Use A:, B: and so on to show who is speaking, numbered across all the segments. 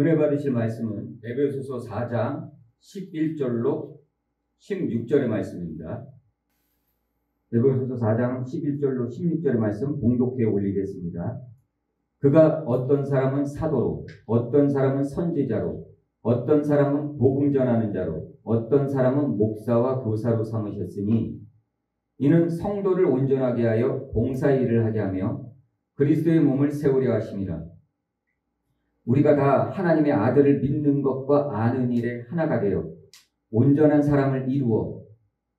A: 은혜 받으실 말씀은 에베소서 4장 11절로 16절의 말씀입니다. 에베소서 4장 11절로 16절의 말씀 봉독해 올리겠습니다. 그가 어떤 사람은 사도로, 어떤 사람은 선지자로, 어떤 사람은 복음 전하는 자로, 어떤 사람은 목사와 교사로 삼으셨으니 이는 성도를 온전하게 하여 봉사일을 하게 하며 그리스도의 몸을 세우려 하심이라. 우리가 다 하나님의 아들을 믿는 것과 아는 일에 하나가 되어 온전한 사람을 이루어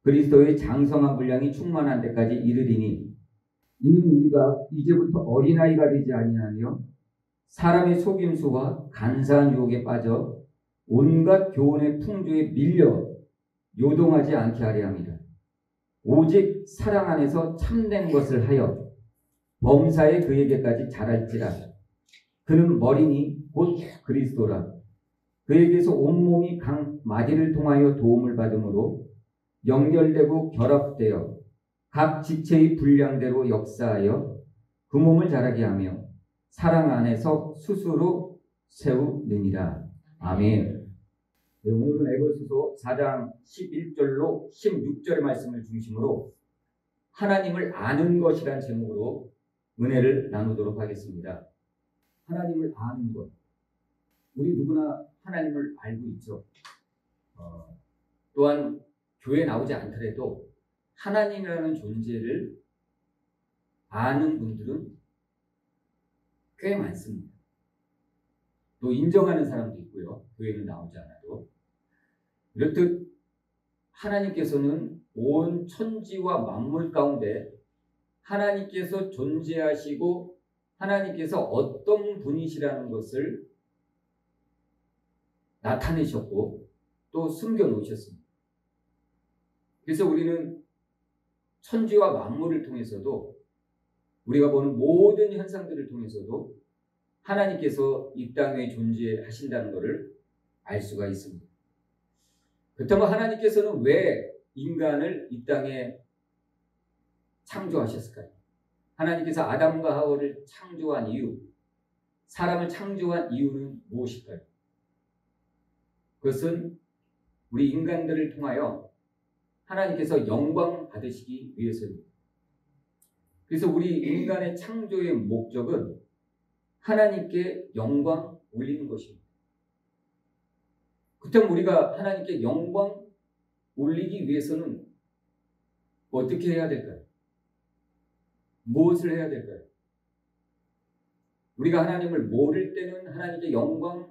A: 그리스도의 장성한 분량이 충만한 데까지 이르리니 이는 우리가 이제부터 어린아이가 되지 아니하며 사람의 속임수와 간사한 유혹에 빠져 온갖 교훈의 풍조에 밀려 요동하지 않게 하려 합니다. 오직 사랑 안에서 참된 것을 하여 범사에 그에게까지 자랄지라. 그는 머리니 곧 그리스도라. 그에게서 온몸이 각 마디를 통하여 도움을 받음으로 연결되고 결합되어 각 지체의 분량대로 역사하여 그 몸을 자라게 하며 사랑 안에서 스스로 세우느니라. 아멘. 네, 오늘은 에베소서 4장 11절로 16절의 말씀을 중심으로 하나님을 아는 것이란 제목으로 은혜를 나누도록 하겠습니다. 하나님을 아는 것. 우리 누구나 하나님을 알고 있죠. 또한 교회에 나오지 않더라도 하나님이라는 존재를 아는 분들은 꽤 많습니다. 또 인정하는 사람도 있고요. 교회는 나오지 않아도. 이렇듯 하나님께서는 온 천지와 만물 가운데 하나님께서 존재하시고 하나님께서 어떤 분이시라는 것을 나타내셨고 또 숨겨놓으셨습니다. 그래서 우리는 천지와 만물을 통해서도 우리가 보는 모든 현상들을 통해서도 하나님께서 이 땅에 존재하신다는 것을 알 수가 있습니다. 그렇다면 하나님께서는 왜 인간을 이 땅에 창조하셨을까요? 하나님께서 아담과 하와를 창조한 이유, 사람을 창조한 이유는 무엇일까요? 그것은 우리 인간들을 통하여 하나님께서 영광 받으시기 위해서입니다. 그래서 우리 인간의 창조의 목적은 하나님께 영광 올리는 것입니다. 그렇다면 우리가 하나님께 영광 올리기 위해서는 어떻게 해야 될까요? 무엇을 해야 될까요? 우리가 하나님을 모를 때는 하나님께 영광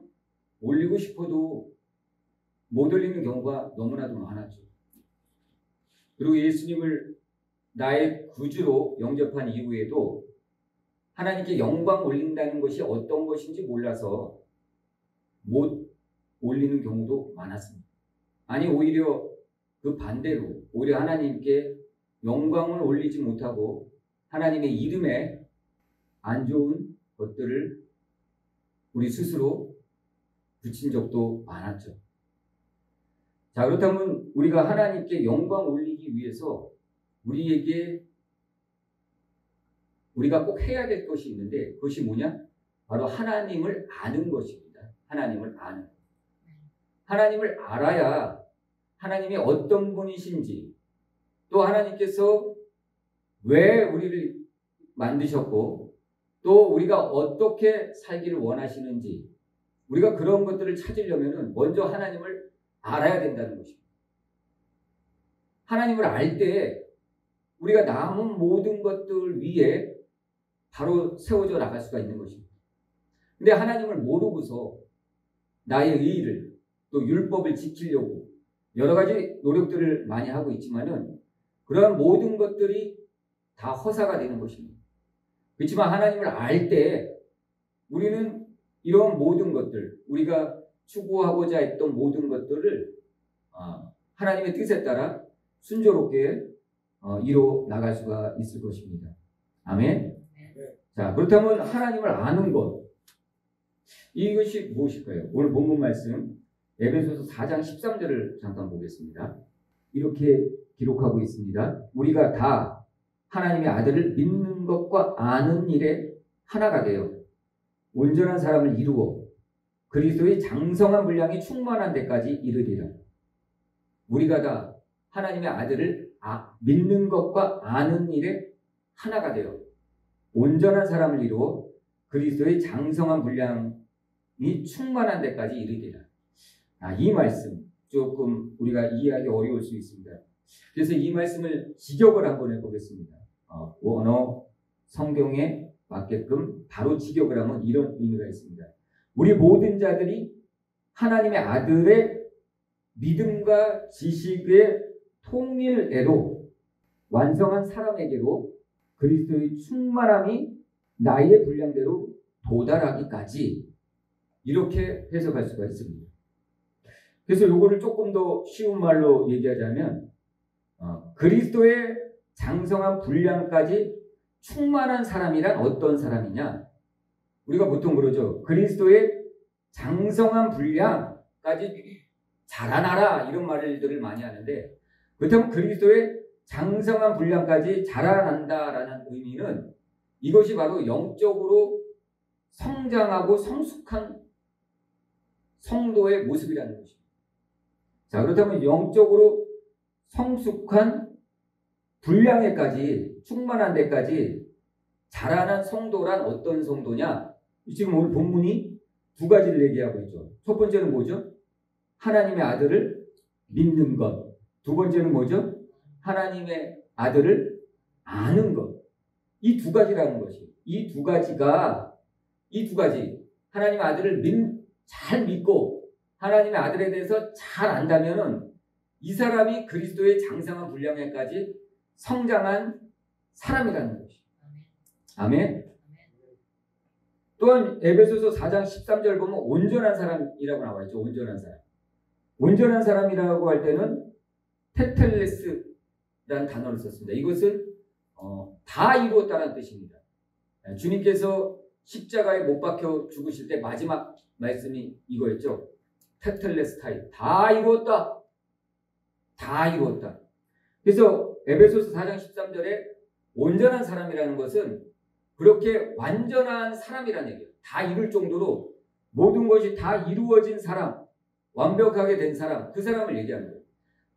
A: 올리고 싶어도 못 올리는 경우가 너무나도 많았죠. 그리고 예수님을 나의 구주로 영접한 이후에도 하나님께 영광 올린다는 것이 어떤 것인지 몰라서 못 올리는 경우도 많았습니다. 아니 오히려 그 반대로 오히려 하나님께 영광을 올리지 못하고 하나님의 이름에 안 좋은 것들을 우리 스스로 붙인 적도 많았죠. 자, 그렇다면 우리가 하나님께 영광 올리기 위해서 우리가 꼭 해야 될 것이 있는데 그것이 뭐냐? 바로 하나님을 아는 것입니다. 하나님을 아는. 하나님을 알아야 하나님이 어떤 분이신지 또 하나님께서 왜 우리를 만드셨고 또 우리가 어떻게 살기를 원하시는지 우리가 그런 것들을 찾으려면 먼저 하나님을 알아야 된다는 것입니다. 하나님을 알 때 우리가 남은 모든 것들 위에 바로 세워져 나갈 수가 있는 것입니다. 근데 하나님을 모르고서 나의 의의를 또 율법을 지키려고 여러 가지 노력들을 많이 하고 있지만은 그러한 모든 것들이 다 허사가 되는 것입니다. 그렇지만 하나님을 알 때 우리는 이런 모든 것들, 우리가 추구하고자 했던 모든 것들을 하나님의 뜻에 따라 순조롭게 이뤄 나갈 수가 있을 것입니다. 아멘. 자, 그렇다면 하나님을 아는 것, 이것이 무엇일까요? 오늘 본문 말씀 에베소서 4장 13절을 잠깐 보겠습니다. 이렇게 기록하고 있습니다. 우리가 다 하나님의 아들을 믿는 것과 아는 일에 하나가 되어 온전한 사람을 이루어 그리스도의 장성한 분량이 충만한 데까지 이르리라. 우리가 다 하나님의 아들을 믿는 것과 아는 일에 하나가 되어 온전한 사람을 이루어 그리스도의 장성한 분량이 충만한 데까지 이르리라. 이 말씀 조금 우리가 이해하기 어려울 수 있습니다. 그래서 이 말씀을 직역을 한번 해보겠습니다. 원어 성경에 맞게끔 바로 직역을 하면 이런 의미가 있습니다. 우리 모든 자들이 하나님의 아들의 믿음과 지식의 통일애로 완성한 사람에게로 그리스도의 충만함이 나이의 분량대로 도달하기까지 이렇게 해석할 수가 있습니다. 그래서 요거를 조금 더 쉬운 말로 얘기하자면 그리스도의 장성한 분량까지 충만한 사람이란 어떤 사람이냐? 우리가 보통 그러죠. 그리스도의 장성한 분량까지 자라나라 이런 말들을 많이 하는데, 그렇다면 그리스도의 장성한 분량까지 자라난다라는 의미는 이것이 바로 영적으로 성장하고 성숙한 성도의 모습이라는 것입니다. 자, 그렇다면 영적으로 성숙한 분량에까지 충만한 데까지 자라난 성도란 어떤 성도냐? 지금 오늘 본문이 두 가지를 얘기하고 있죠. 첫 번째는 뭐죠? 하나님의 아들을 믿는 것. 두 번째는 뭐죠? 하나님의 아들을 아는 것. 이 두 가지라는 것이. 이 두 가지 하나님의 아들을 잘 믿고 하나님의 아들에 대해서 잘 안다면은 이 사람이 그리스도의 장성한 분량에까지 성장한 사람이라는 것이. 아멘. 또한 에베소서 4장 13절 보면 온전한 사람이라고 나와 있죠. 온전한 사람. 온전한 사람이라고 할 때는 테텔레스라는 단어를 썼습니다. 이것은 다 이루었다는 뜻입니다. 주님께서 십자가에 못 박혀 죽으실 때 마지막 말씀이 이거였죠. 테텔레스타이. 다 이루었다. 다 이루었다. 그래서 에베소서 4장 13절에 온전한 사람이라는 것은 그렇게 완전한 사람이라는 얘기예요. 다 이룰 정도로 모든 것이 다 이루어진 사람, 완벽하게 된 사람, 그 사람을 얘기하는 거예요.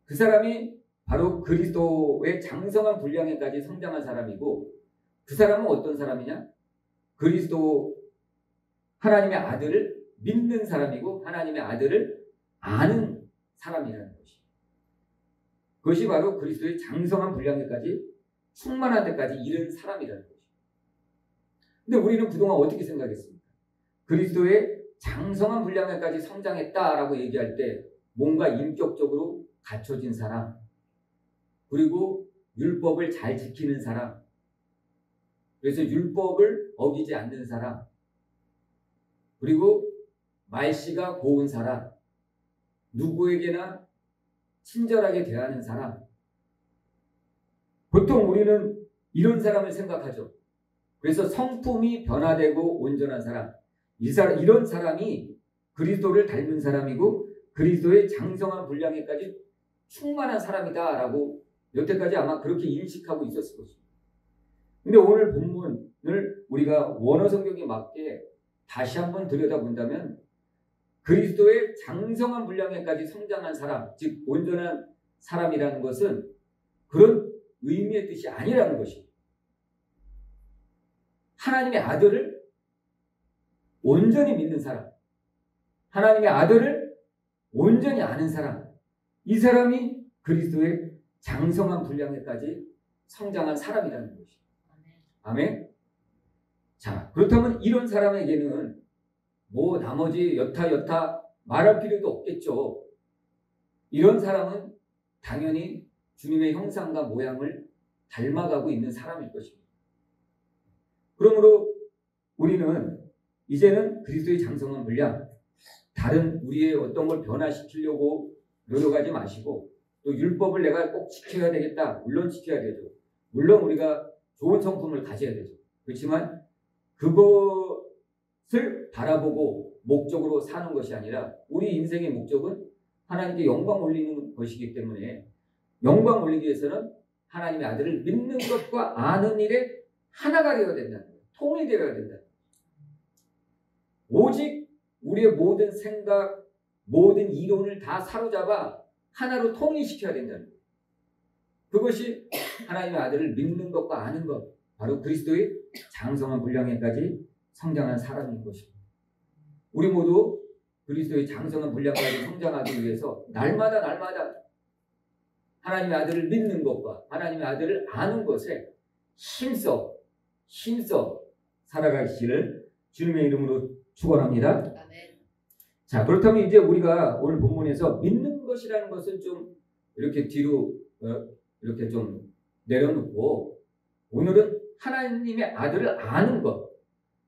A: 그 사람이 바로 그리스도의 장성한 분량에까지 성장한 사람이고, 그 사람은 어떤 사람이냐? 그리스도 하나님의 아들을 믿는 사람이고 하나님의 아들을 아는 사람이라는 것이. 그것이 바로 그리스도의 장성한 분량에까지 충만한 데까지 이른 사람이라는 것이. 근데 우리는 그동안 어떻게 생각했습니까? 그리스도의 장성한 분량에까지 성장했다라고 얘기할 때 뭔가 인격적으로 갖춰진 사람, 그리고 율법을 잘 지키는 사람, 그래서 율법을 어기지 않는 사람, 그리고 말씨가 고운 사람, 누구에게나 친절하게 대하는 사람. 보통 우리는 이런 사람을 생각하죠. 그래서 성품이 변화되고 온전한 사람, 이런 사람이 그리스도를 닮은 사람이고 그리스도의 장성한 분량에까지 충만한 사람이다라고 여태까지 아마 그렇게 인식하고 있었을 것입니다. 근데 오늘 본문을 우리가 원어 성경에 맞게 다시 한번 들여다본다면 그리스도의 장성한 분량에까지 성장한 사람, 즉 온전한 사람이라는 것은 그런 의미의 뜻이 아니라는 것이, 하나님의 아들을 온전히 믿는 사람, 하나님의 아들을 온전히 아는 사람, 이 사람이 그리스도의 장성한 분량에까지 성장한 사람이라는 것이. 아멘. 자, 그렇다면 이런 사람에게는 뭐 나머지 여타 말할 필요도 없겠죠. 이런 사람은 당연히 주님의 형상과 모양을 닮아가고 있는 사람일 것입니다. 그러므로 우리는 이제는 그리스도의 장성한 분량, 다른 우리의 어떤 걸 변화시키려고 노력하지 마시고, 또 율법을 내가 꼭 지켜야 되겠다. 물론 지켜야 되죠. 물론 우리가 좋은 성품을 가져야 되죠. 그렇지만 그것을 바라보고 목적으로 사는 것이 아니라 우리 인생의 목적은 하나님께 영광 올리는 것이기 때문에 영광 올리기 위해서는 하나님의 아들을 믿는 것과 아는 일에 하나가 되어야 된다는 거예요. 통일되어야 된다. 오직 우리의 모든 생각, 모든 이론을 다 사로잡아 하나로 통일시켜야 된다는 거예요. 그것이 하나님의 아들을 믿는 것과 아는 것, 바로 그리스도의 장성한 분량에까지 성장한 사람인 것입니다. 우리 모두 그리스도의 장성한 분량까지 성장하기 위해서 날마다 하나님의 아들을 믿는 것과 하나님의 아들을 아는 것에 힘써 살아가시기를 주님의 이름으로 축원합니다.
B: 아멘.
A: 자, 그렇다면 이제 우리가 오늘 본문에서 믿는 것이라는 것은 좀 이렇게 뒤로 이렇게 좀 내려놓고 오늘은 하나님의 아들을 아는 것,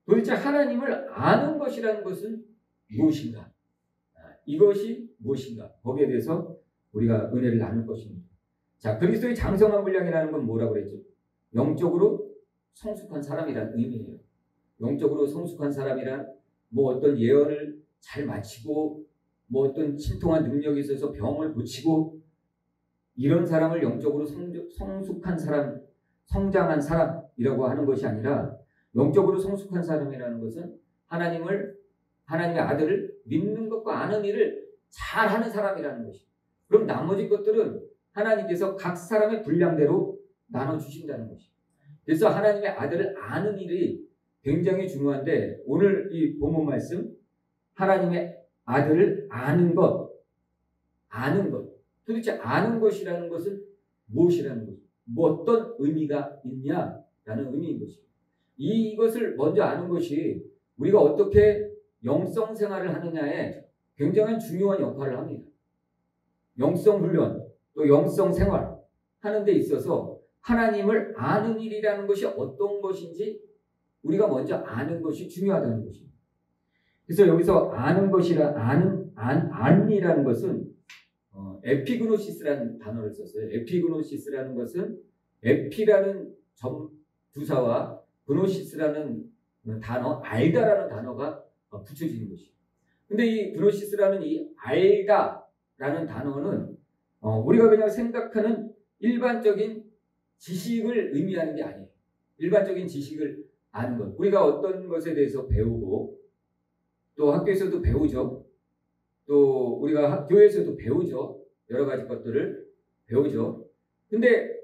A: 도대체 하나님을 아는 것이라는 것은 무엇인가? 이것이 무엇인가? 거기에 대해서 우리가 은혜를 나눌 것입니다. 자, 그리스도의 장성한 분량이라는 건 뭐라고 그랬죠? 영적으로 성숙한 사람이란 의미예요. 영적으로 성숙한 사람이란 뭐 어떤 예언을 잘 마치고 뭐 어떤 신통한 능력이 있어서 병을 고치고 이런 사람을 영적으로 성숙한 사람, 성장한 사람이라고 하는 것이 아니라 영적으로 성숙한 사람이라는 것은 하나님의 아들을 믿는 것과 아는 일을 잘하는 사람이라는 것입니다. 그럼 나머지 것들은 하나님께서 각 사람의 분량대로 나눠주신다는 것입니다. 그래서 하나님의 아들을 아는 일이 굉장히 중요한데 오늘 이 본문 말씀 하나님의 아들을 아는 것 도대체 아는 것이라는 것은 무엇이라는 것입니다. 뭐 어떤 의미가 있냐라는 의미인 것입니다. 이것을 먼저 아는 것이 우리가 어떻게 영성 생활을 하느냐에 굉장히 중요한 역할을 합니다. 영성 훈련 또 영성 생활 하는 데 있어서 하나님을 아는 일이라는 것이 어떤 것인지 우리가 먼저 아는 것이 중요하다는 것입니다. 그래서 여기서 아는 것이라 안이라는 것은 에피그노시스라는 단어를 썼어요. 에피그노시스라는 것은 에피라는 두사와 그노시스라는 단어, 알다라는 단어가 붙여지는 것이에요. 근데 이 그노시스라는 이 알다라는 단어는 우리가 그냥 생각하는 일반적인 지식을 의미하는 게 아니에요. 일반적인 지식을 아는 것. 우리가 어떤 것에 대해서 배우고 또 학교에서도 배우죠. 또 우리가 교회에서도 배우죠. 여러 가지 것들을 배우죠. 근데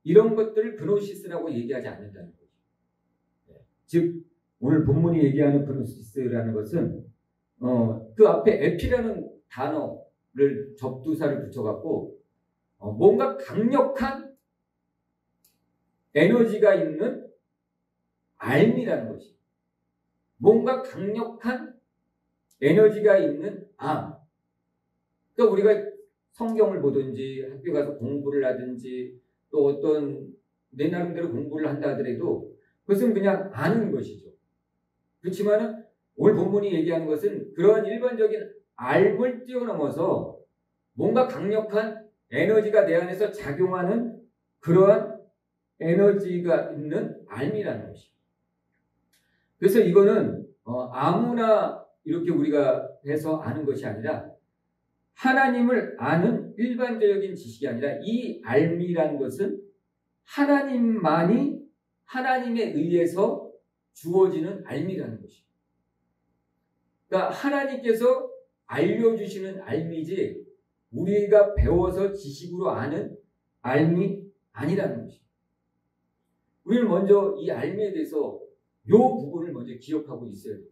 A: 이런 것들을 그노시스라고 얘기하지 않는다는 거죠. 즉 오늘 본문이 얘기하는 그노시스라는 것은 그 앞에 에피라는 단어를 접두사를 붙여갖고 뭔가 강력한 에너지가 있는 알미라는 것이 뭔가 강력한 에너지가 있는 암. 그러니까 우리가 성경을 보든지 학교 가서 공부를 하든지 또 어떤 내 나름대로 공부를 한다 하더라도 그것은 그냥 아는 것이죠. 그렇지만은 오늘 본문이 얘기하는 것은 그러한 일반적인 알을 뛰어넘어서 뭔가 강력한 에너지가 내 안에서 작용하는 그러한 에너지가 있는 알미라는 것입니다. 그래서 이거는 아무나 이렇게 우리가 해서 아는 것이 아니라 하나님을 아는 일반적인 지식이 아니라 이 알미라는 것은 하나님만이 하나님에 의해서 주어지는 알미라는 것입니다. 그러니까 하나님께서 알려주시는 알미지 우리가 배워서 지식으로 아는 알미 아니라는 것입니다. 우리는 먼저 이 알미에 대해서 이 부분을 먼저 기억하고 있어야 돼요.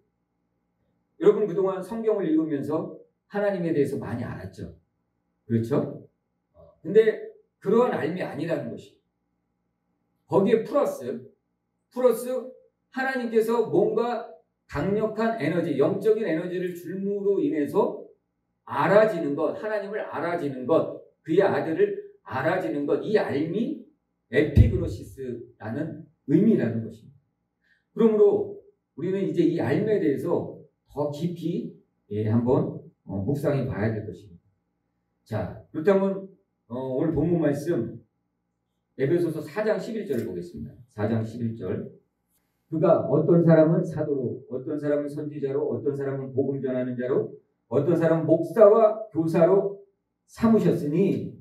A: 여러분 그동안 성경을 읽으면서 하나님에 대해서 많이 알았죠. 그렇죠? 근데 그러한 알미 아니라는 것이 거기에 플러스 하나님께서 뭔가 강력한 에너지, 영적인 에너지를 줄므로 인해서 알아지는 것, 하나님을 알아지는 것, 그의 아들을 알아지는 것, 이 알미 에피그노시스라는 의미라는 것입니다. 그러므로 우리는 이제 이 알미에 대해서 더 깊이 한번 묵상해 봐야 될 것입니다. 자, 그렇다면 오늘 본문 말씀 에베소서 4장 11절을 보겠습니다. 4장 11절. 그가 어떤 사람은 사도로, 어떤 사람은 선지자로, 어떤 사람은 복음 전하는 자로, 어떤 사람은 목사와 교사로 삼으셨으니,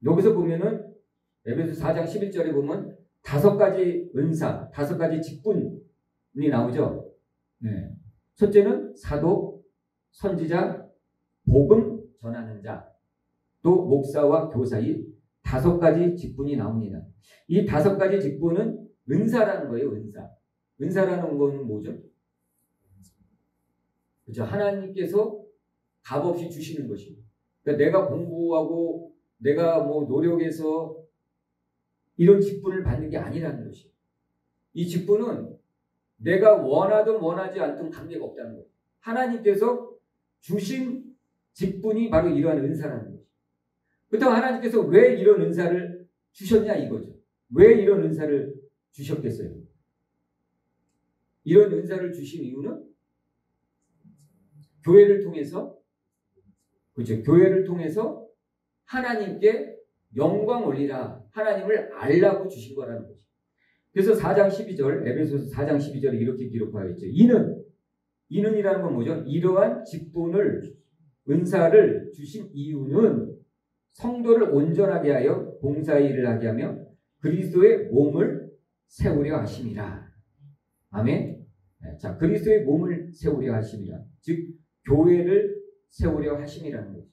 A: 여기서 보면은 에베소 4장 11절에 보면 5가지 은사, 5가지 직분이 나오죠. 네. 첫째는 사도, 선지자, 복음 전하는 자, 또 목사와 교사, 이 5가지 직분이 나옵니다. 이 5가지 직분은 은사라는 거예요. 은사라는 거는 뭐죠? 그렇죠. 하나님께서 값없이 주시는 것이에요. 그러니까 내가 공부하고 내가 뭐 노력해서 이런 직분을 받는 게 아니라는 것이에요. 이 직분은 내가 원하든 원하지 않든 관계가 없다는 거예요. 하나님께서 주신 직분이 바로 이러한 은사라는 거죠. 그렇다고 하나님께서 왜 이런 은사를 주셨냐 이거죠. 왜 이런 은사를 주셨겠어요? 이런 은사를 주신 이유는 교회를 통해서, 그렇죠. 교회를 통해서 하나님께 영광 올리라, 하나님을 알라고 주신 거라는 거죠. 그래서 4장 12절, 에베소서 4장 12절에 이렇게 기록하여 있죠. 이는이라는 건 뭐죠? 이러한 직분을, 은사를 주신 이유는 성도를 온전하게 하여 봉사의 일을 하게 하며 그리스도의 몸을 세우려 하심이라. 아멘. 자, 그리스도의 몸을 세우려 하심이라. 즉 교회를 세우려 하심이라는 거죠.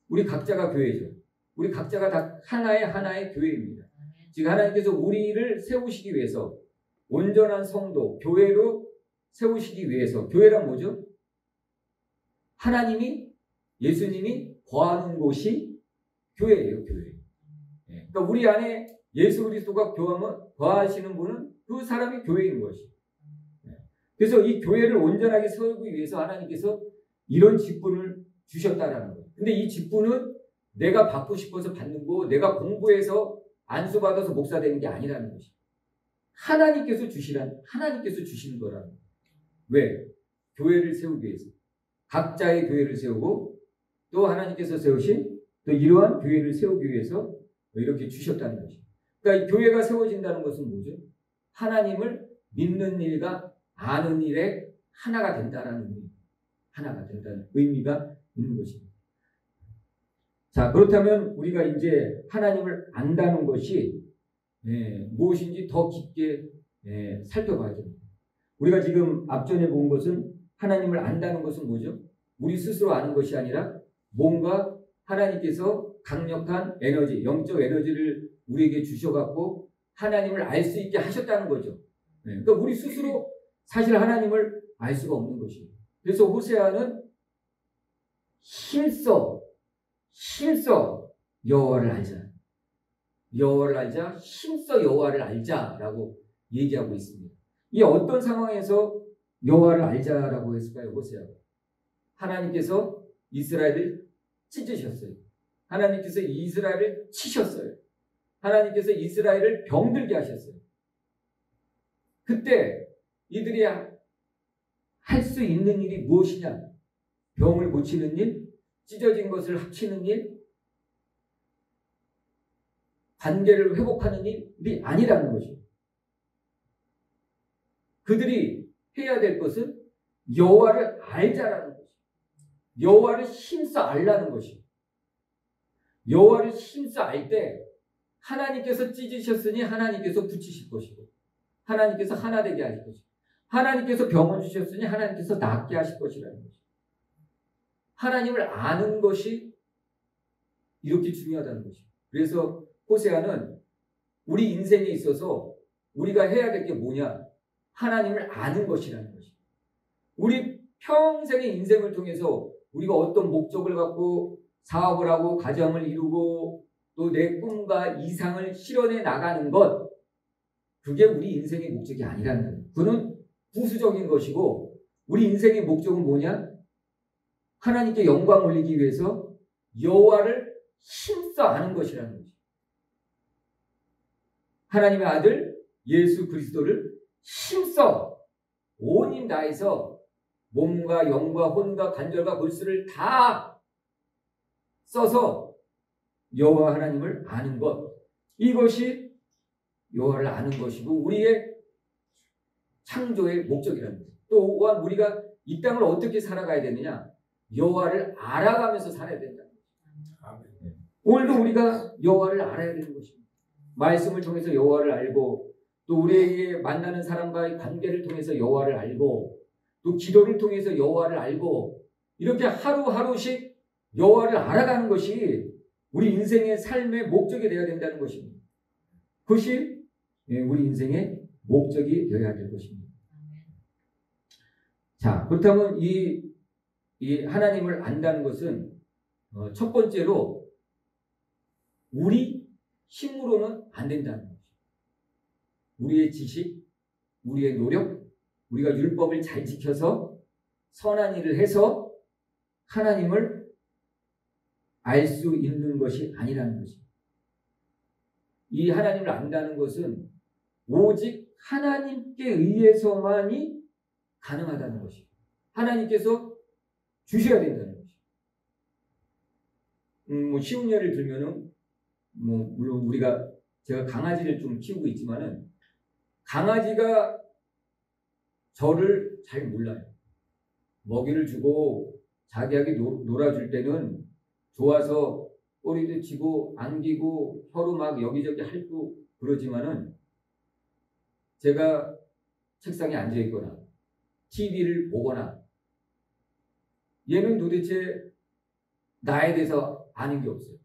A: 우리 각자가 교회죠. 우리 각자가 다 하나의 교회입니다. 즉 하나님께서 우리를 세우시기 위해서 온전한 성도, 교회로 세우시기 위해서, 교회란 뭐죠? 하나님이, 예수님이 거하는 곳이 교회예요. 교회. 그러니까 우리 안에 예수 그리스도가 거하시는 분은 그 사람이 교회인 것이. 그래서 이 교회를 온전하게 세우기 위해서 하나님께서 이런 직분을 주셨다라는 거예요. 근데 이 직분은 내가 받고 싶어서 받는 거, 내가 공부해서 안수받아서 목사 되는 게 아니라는 것이. 하나님께서 주시는 거라는 거예요. 왜? 교회를 세우기 위해서. 각자의 교회를 세우고 또 하나님께서 세우신 또 이러한 교회를 세우기 위해서 이렇게 주셨다는 것이. 그러니까 이 교회가 세워진다는 것은 뭐죠? 하나님을 믿는 일과 아는 일에 하나가 된다는 의미가 있는 것입니다. 자, 그렇다면 우리가 이제 하나님을 안다는 것이 무엇인지 더 깊게 살펴봐야 됩니다. 우리가 지금 앞전에 본 것은 하나님을 안다는 것은 뭐죠? 우리 스스로 아는 것이 아니라 뭔가 하나님께서 강력한 에너지, 영적 에너지를 우리에게 주셔갖고 하나님을 알 수 있게 하셨다는 거죠. 그러니까 우리 스스로 사실 하나님을 알 수가 없는 것이에요. 그래서 호세아는 힘써 여호와를 알자. 여호와를 알자, 힘써 여호와를 알자라고 얘기하고 있습니다. 이 어떤 상황에서 여호와를 알자라고 했을까요? 호세아가. 하나님께서 이스라엘을 찢으셨어요. 하나님께서 이스라엘을 치셨어요. 하나님께서 이스라엘을 병들게 하셨어요. 그때 이들이 할 수 있는 일이 무엇이냐? 병을 고치는 일, 찢어진 것을 합치는 일, 관계를 회복하는 일이 아니라는 것이에요. 그들이 해야 될 것은 여호와를 알자라는 것이에요. 여호와를 힘써 알라는 것이에요. 여호와를 힘써 알 때 하나님께서 찢으셨으니 하나님께서 붙이실 것이고, 하나님께서 하나 되게 하실 것이고, 하나님께서 병을 주셨으니 하나님께서 낫게 하실 것이라는 것이에요. 하나님을 아는 것이 이렇게 중요하다는 것이에요. 그래서 호세아는 우리 인생에 있어서 우리가 해야 될 게 뭐냐? 하나님을 아는 것이라는 것이에요. 우리 평생의 인생을 통해서 우리가 어떤 목적을 갖고 사업을 하고 가정을 이루고 또 내 꿈과 이상을 실현해 나가는 것, 그게 우리 인생의 목적이 아니라는 거예요. 그는 부수적인 것이고 우리 인생의 목적은 뭐냐? 하나님께 영광 올리기 위해서 여호와를 힘써 아는 것이라는 거죠. 하나님의 아들 예수 그리스도를 힘써 온 힘 다해서 몸과 영과 혼과 관절과 골수를 다 써서 여호와 하나님을 아는 것, 이것이 여호와를 아는 것이고 우리의 창조의 목적이라는 거죠. 또한 우리가 이 땅을 어떻게 살아가야 되느냐? 여호와를 알아가면서 살아야 된다. 오늘도 우리가 여호와를 알아야 되는 것입니다. 말씀을 통해서 여호와를 알고 또 우리에게 만나는 사람과의 관계를 통해서 여호와를 알고 또 기도를 통해서 여호와를 알고 이렇게 하루하루씩 여호와를 알아가는 것이 우리 인생의 삶의 목적이 되어야 된다는 것입니다. 그것이 우리 인생의 목적이 되어야 될 것입니다. 자, 그렇다면 이 하나님을 안다는 것은 첫 번째로 우리 힘으로는 안 된다는 거죠. 우리의 지식, 우리의 노력, 우리가 율법을 잘 지켜서 선한 일을 해서 하나님을 알 수 있는 것이 아니라는 것입니다. 이 하나님을 안다는 것은 오직 하나님께 의해서만이 가능하다는 것입니다. 하나님께서 주셔야 된다는 것입니다. 쉬운 예를 들면은 물론 제가 강아지를 좀 키우고 있지만은 강아지가 저를 잘 몰라요. 먹이를 주고 자기에게 놀아줄 때는 좋아서 꼬리도 치고 안기고 혀로 막 여기저기 핥고 그러지만은 제가 책상에 앉아 있거나 TV를 보거나 얘는 도대체 나에 대해서 아는 게 없어요.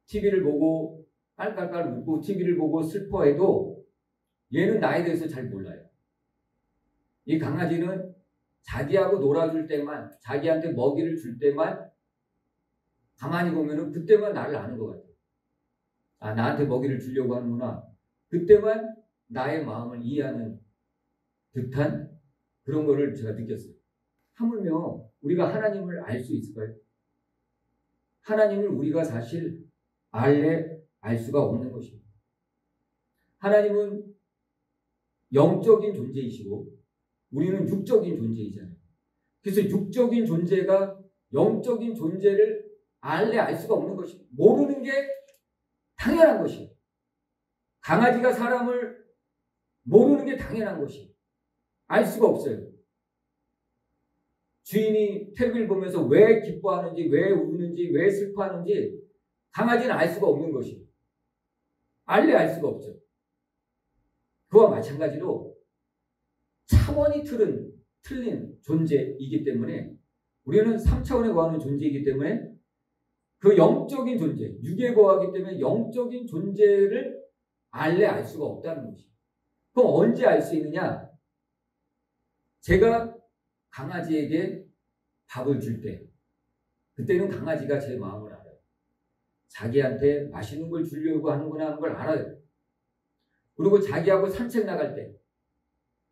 A: TV를 보고 깔깔깔 웃고 TV를 보고 슬퍼해도 얘는 나에 대해서 잘 몰라요. 이 강아지는 자기하고 놀아줄 때만, 자기한테 먹이를 줄 때만 가만히 보면은 그때만 나를 아는 것 같아요. 아, 나한테 먹이를 주려고 하는구나. 그때만 나의 마음을 이해하는 듯한 그런 거를 제가 느꼈어요. 하물며 우리가 하나님을 알 수 있을까요? 하나님을 우리가 사실 알 수가 없는 것입니다. 하나님은 영적인 존재이시고 우리는 육적인 존재이잖아요. 그래서 육적인 존재가 영적인 존재를 알 수가 없는 것입니다. 모르는 게 당연한 것이에요. 강아지가 사람을 모르는 게 당연한 것이에요. 알 수가 없어요. 주인이 텔레비를 보면서 왜 기뻐하는지, 왜 우는지, 왜 슬퍼하는지 강아지는 알 수가 없는 것이에요. 알 수가 없죠. 그와 마찬가지로 차원이 틀린 존재이기 때문에 우리는 3차원에 거하는 존재이기 때문에 그 영적인 존재, 육에 거하기 때문에 영적인 존재를 알 수가 없다는 것이에요. 그럼 언제 알 수 있느냐? 제가 강아지에게 밥을 줄 때 그때는 강아지가 제 마음을 알아요. 자기한테 맛있는 걸 주려고 하는구나 하는 걸 알아요. 그리고 자기하고 산책 나갈 때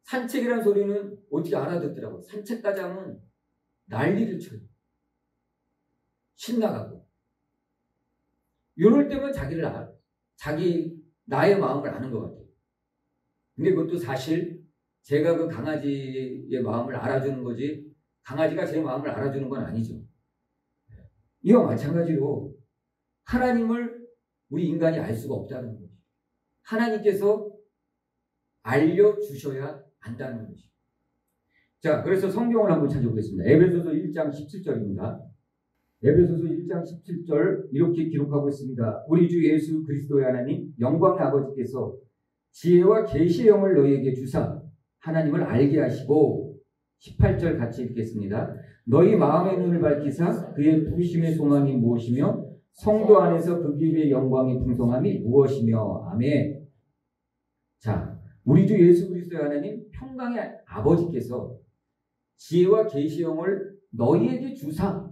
A: 산책이라는 소리는 어떻게 알아듣더라고요. 산책 가자면 난리를 쳐요. 신나가고. 이럴 때만 자기를 알아요. 나의 마음을 아는 것 같아요. 근데 그것도 사실 제가 그 강아지의 마음을 알아주는 거지 강아지가 제 마음을 알아주는 건 아니죠. 이와 마찬가지로 하나님을 우리 인간이 알 수가 없다는 거죠. 하나님께서 알려주셔야 안다는 것이죠. 자, 그래서 성경을 한번 찾아보겠습니다. 에베소서 1장 17절입니다. 에베소서 1장 17절 이렇게 기록하고 있습니다. 우리 주 예수 그리스도의 하나님 영광의 아버지께서 지혜와 계시의 영을 너희에게 주사 하나님을 알게 하시고 18절 같이 읽겠습니다. 너희 마음의 눈을 밝히사 그의 부르심의 소망이 무엇이며 성도 안에서 그 기업의 영광의 풍성함이 무엇이며 아멘. 자, 우리 주 예수 그리스도의 하나님 평강의 아버지께서 지혜와 계시의 영을 너희에게 주사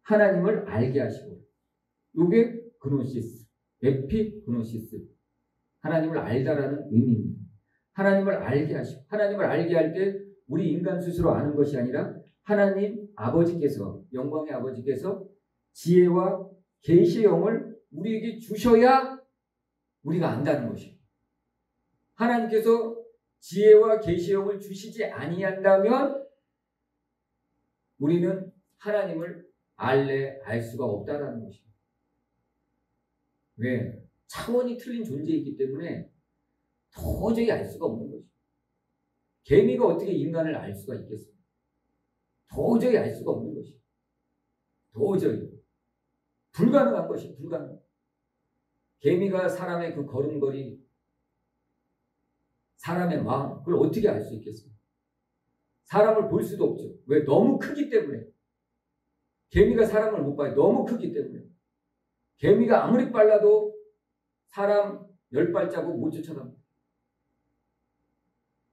A: 하나님을 알게 하시고 이게 그노시스, 에피그노시스 하나님을 알다라는 의미입니다. 하나님을 알게 하시고 하나님을 알게 할 때 우리 인간 스스로 아는 것이 아니라 하나님 아버지께서 영광의 아버지께서 지혜와 계시의 영을 우리에게 주셔야 우리가 안다는 것입니다. 하나님께서 지혜와 계시의 영을 주시지 아니한다면 우리는 하나님을 알 수가 없다라는 것입니다. 왜? 차원이 틀린 존재이기 때문에 도저히 알 수가 없는 것입니다. 개미가 어떻게 인간을 알 수가 있겠습니까? 도저히 알 수가 없는 것입니다. 도저히. 불가능한 것이 불가능. 개미가 사람의 그 걸음걸이, 사람의 마음, 그걸 어떻게 알 수 있겠습니까? 사람을 볼 수도 없죠. 왜? 너무 크기 때문에. 개미가 사람을 못 봐요. 너무 크기 때문에. 개미가 아무리 빨라도 사람 10발자국 못 쫓아갑니다.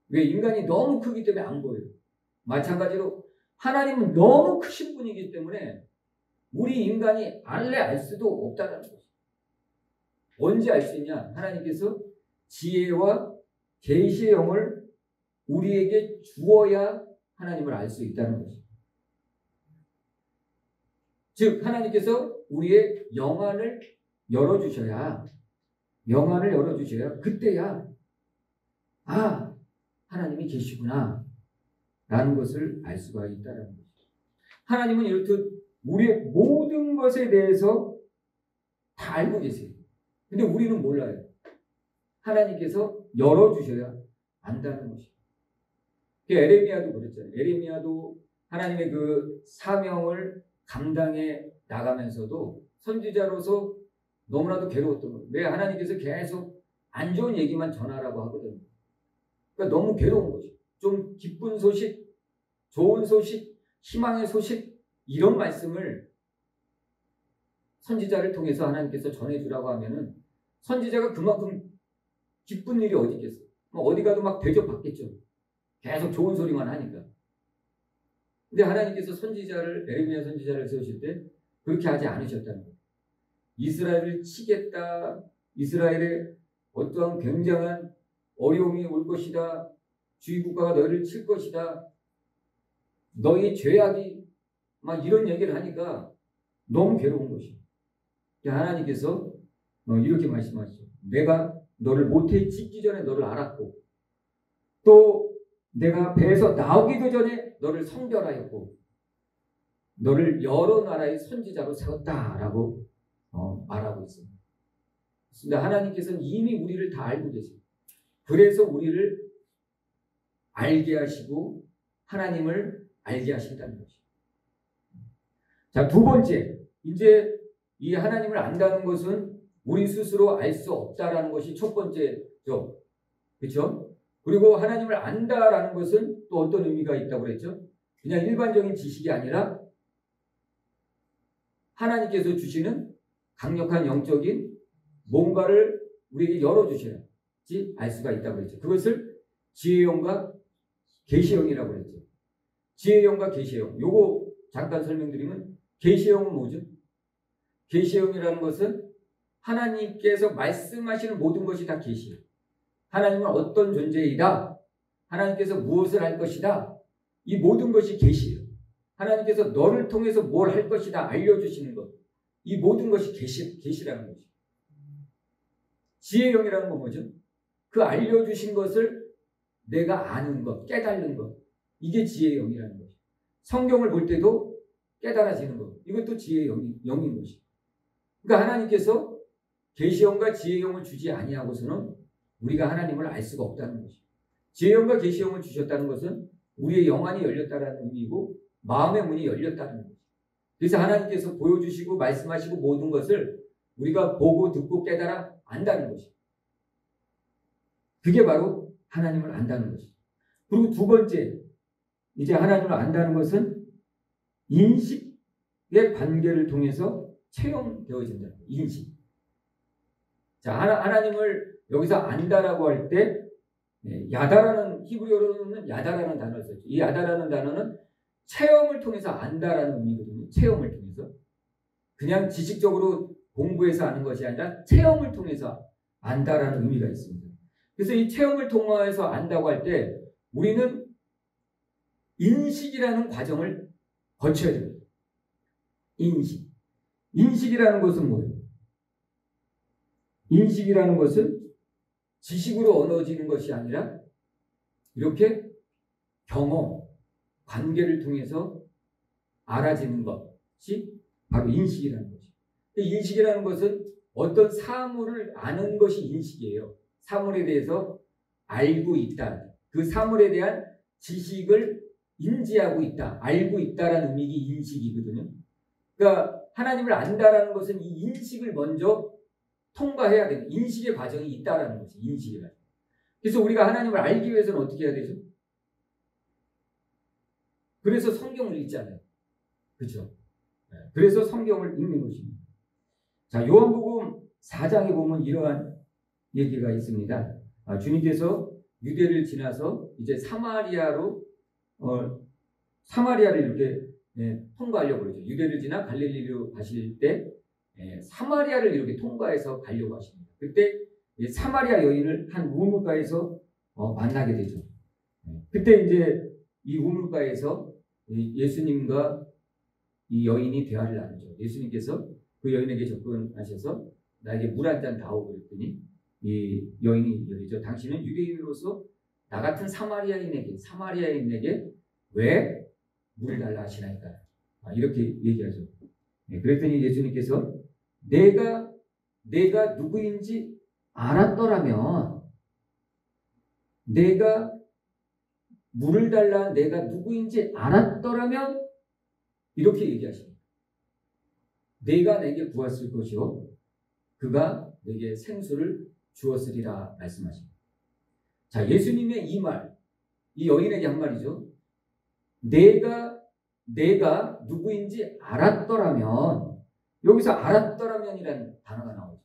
A: 왜? 인간이 너무 크기 때문에 안 보여요. 마찬가지로 하나님은 너무 크신 분이기 때문에 우리 인간이 알래 알 수도 없다는 거죠. 언제 알 수 있냐? 하나님께서 지혜와 계시의 영을 우리에게 주어야 하나님을 알 수 있다는 거죠. 즉 하나님께서 우리의 영안을 열어주셔야 그때야 하나님이 계시구나 라는 것을 알 수가 있다는 거죠. 하나님은 이렇듯 우리의 모든 것에 대해서 다 알고 계세요. 근데 우리는 몰라요. 하나님께서 열어주셔야 안다는 것이죠. 에레미야도 그랬잖아요. 에레미야도 하나님의 그 사명을 감당해 나가면서도 선지자로서 너무나도 괴로웠던 거예요. 왜? 하나님께서 계속 안 좋은 얘기만 전하라고 하거든요. 그러니까 너무 괴로운 거죠. 좀 기쁜 소식, 좋은 소식, 희망의 소식 이런 말씀을 선지자를 통해서 하나님께서 전해주라고 하면은 선지자가 그만큼 기쁜 일이 어디 있겠어요? 어디 가도 막 대접받겠죠. 계속 좋은 소리만 하니까. 근데 하나님께서 에레미야 선지자를 세우실 때 그렇게 하지 않으셨다는 거예요. 이스라엘을 치겠다. 이스라엘에 어떠한 굉장한 어려움이 올 것이다. 주의 국가가 너희를 칠 것이다. 너희 죄악이 막 이런 얘기를 하니까 너무 괴로운 것이에요. 하나님께서 이렇게 말씀하시죠. 내가 너를 모태에 짓기 전에 너를 알았고 또 내가 배에서 나오기도 전에 너를 성별하였고 너를 여러 나라의 선지자로 세웠다라고 말하고 있습니다. 근데 하나님께서는 이미 우리를 다 알고 계세요. 그래서 우리를 알게 하시고 하나님을 알게 하신다는 것이죠. 자, 두 번째, 이제 이 하나님을 안다는 것은 우리 스스로 알 수 없다라는 것이 첫 번째죠. 그렇죠? 그리고 하나님을 안다라는 것은 또 어떤 의미가 있다고 그랬죠? 그냥 일반적인 지식이 아니라 하나님께서 주시는 강력한 영적인 뭔가를 우리에게 열어주셔야지 알 수가 있다고 그랬죠. 그것을 지혜영과 계시영이라고 그랬죠. 지혜영과 계시영. 요거 잠깐 설명드리면 계시영은 뭐죠? 계시영이라는 것은 하나님께서 말씀하시는 모든 것이 다 계시예요. 하나님은 어떤 존재이다. 하나님께서 무엇을 할 것이다. 이 모든 것이 계시예요. 하나님께서 너를 통해서 뭘 할 것이다 알려주시는 것. 이 모든 것이 계시라는 거죠. 지혜의 영이라는 건 뭐죠? 그 알려주신 것을 내가 아는 것, 깨달는 것. 이게 지혜의 영이라는 거죠. 성경을 볼 때도 깨달아지는 것. 이것도 지혜의 영인 것이죠. 그러니까 하나님께서 계시영과 지혜의 영을 주지 아니하고서는 우리가 하나님을 알 수가 없다는 것이죠. 지혜의 영과 계시의 영을 주셨다는 것은 우리의 영안이 열렸다는 의미이고 마음의 문이 열렸다는 거죠. 그래서 하나님께서 보여주시고 말씀하시고 모든 것을 우리가 보고 듣고 깨달아 안다는 것이죠. 그게 바로 하나님을 안다는 것이죠. 그리고 두 번째, 이제 하나님을 안다는 것은 인식의 관계를 통해서 체험되어진다. 인식. 자, 하나님을 여기서 안다라고 할 때 야다라는 히브리어로는 야다라는 단어를 썼죠. 이 야다라는 단어는 체험을 통해서 안다라는 의미거든요. 체험을 통해서. 그냥 지식적으로 공부해서 아는 것이 아니라 체험을 통해서 안다라는 의미가 있습니다. 그래서 이 체험을 통해서 안다고 할 때 우리는 인식이라는 과정을 거쳐야 됩니다. 인식. 인식이라는 것은 뭐예요? 인식이라는 것은 지식으로 얻어지는 것이 아니라 이렇게 경험, 관계를 통해서 알아지는 것이 바로 인식이라는 것이죠. 인식이라는 것은 어떤 사물을 아는 것이 인식이에요. 사물에 대해서 알고 있다. 그 사물에 대한 지식을 인지하고 있다. 알고 있다라는 의미가 인식이거든요. 그러니까 하나님을 안다라는 것은 이 인식을 먼저 통과해야 되는 인식의 과정이 있다라는 거지. 인식이라. 그래서 우리가 하나님을 알기 위해서는 어떻게 해야 되죠? 그래서 성경을 읽잖아요. 그렇죠? 그래서 성경을 읽는 것입니다. 자, 요한복음 4장에 보면 이러한 얘기가 있습니다. 주님께서 유대를 지나서 이제 사마리아를 이렇게 통과하려고 그러죠. 유대를 지나 갈릴리로 가실 때 사마리아를 이렇게 통과해서 가려고 하십니다. 그때 사마리아 여인을 한 우물가에서 만나게 되죠. 그때 이제 이 우물가에서 예수님과 이 여인이 대화를 나누죠. 예수님께서 그 여인에게 접근하셔서 나에게 물 한 잔 다오 그랬더니 이 여인이 이러죠. 당신은 유대인으로서 나 같은 사마리아인에게 왜 물을 달라 하시나이까? 이렇게 얘기하죠. 그랬더니 예수님께서 내가 누구인지 알았더라면, 내가 물을 달라 내가 누구인지 알았더라면 이렇게 얘기하십니다. 내가 내게 부었을 것이요 그가 내게 생수를 주었으리라 말씀하십니다. 자, 예수님의 이 말, 이 여인에게 한 말이죠. 내가 누구인지 알았더라면, 여기서 알았더라면이라는 단어가 나오죠.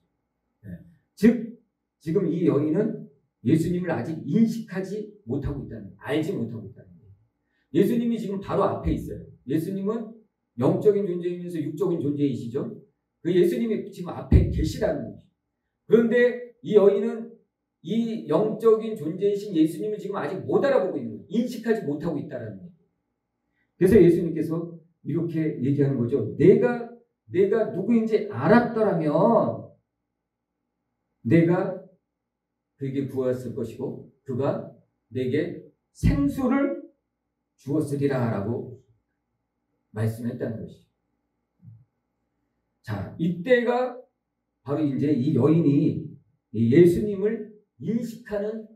A: 즉 지금 이 여인은 예수님을 아직 인식하지 못하고 있다는, 알지 못하고 있다는 거예요. 예수님이 지금 바로 앞에 있어요. 예수님은 영적인 존재이면서 육적인 존재이시죠. 그 예수님이 지금 앞에 계시다는 거죠. 그런데 이 여인은 이 영적인 존재이신 예수님을 지금 아직 못 알아보고 있는 거예요. 인식하지 못하고 있다는 거예요. 그래서 예수님께서 이렇게 얘기하는 거죠. 내가 누구인지 알았더라면 내가 그에게 부었을 것이고 그가 내게 생수를 주었으리라 라고 말씀했다는 것이죠. 자, 이때가 바로 이제 이 여인이 예수님을 인식하는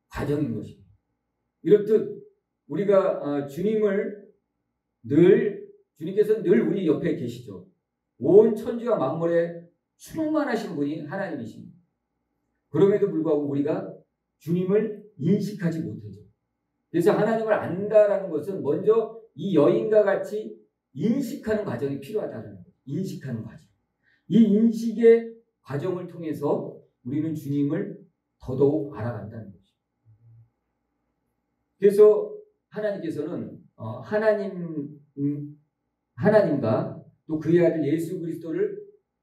A: 과정인 것입니다. 이렇듯 우리가 주님께서 늘 우리 옆에 계시죠. 온 천지와 만물에 충만하신 분이 하나님이십니다. 그럼에도 불구하고 우리가 주님을 인식하지 못하죠. 그래서 하나님을 안다라는 것은 먼저 이 여인과 같이 인식하는 과정이 필요하다는 거예요. 인식하는 과정. 이 인식의 과정을 통해서 우리는 주님을 더더욱 알아간다는 거죠. 그래서 하나님께서는 하나님과 또 그의 아들 예수 그리스도를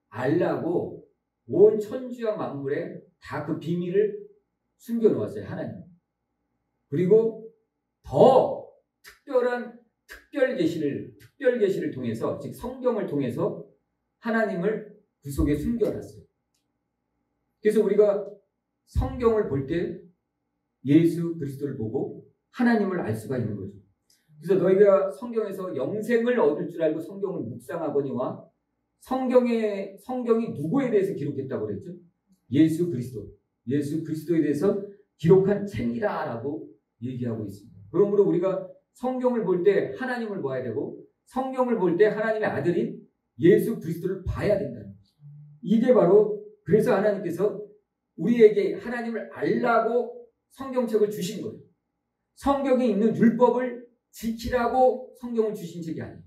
A: 알라고 온 천지와 만물에 다 그 비밀을 숨겨놓았어요. 하나님. 그리고 더 특별 계시를 통해서, 즉 성경을 통해서 하나님을 그 속에 숨겨놨어요. 그래서 우리가 성경을 볼 때 예수 그리스도를 보고 하나님을 알 수가 있는 거죠. 그래서 너희가 성경에서 영생을 얻을 줄 알고 성경을 묵상하거니와 성경이 누구에 대해서 기록했다고 그랬죠? 예수 그리스도에 대해서 기록한 책이라고 얘기하고 있습니다. 그러므로 우리가 성경을 볼 때 하나님을 봐야 되고 성경을 볼 때 하나님의 아들인 예수 그리스도를 봐야 된다는 거죠. 이게 바로 그래서 하나님께서 우리에게 하나님을 알라고 성경책을 주신 거예요. 성경에 있는 율법을 지키라고 성경을 주신 책이 아니에요.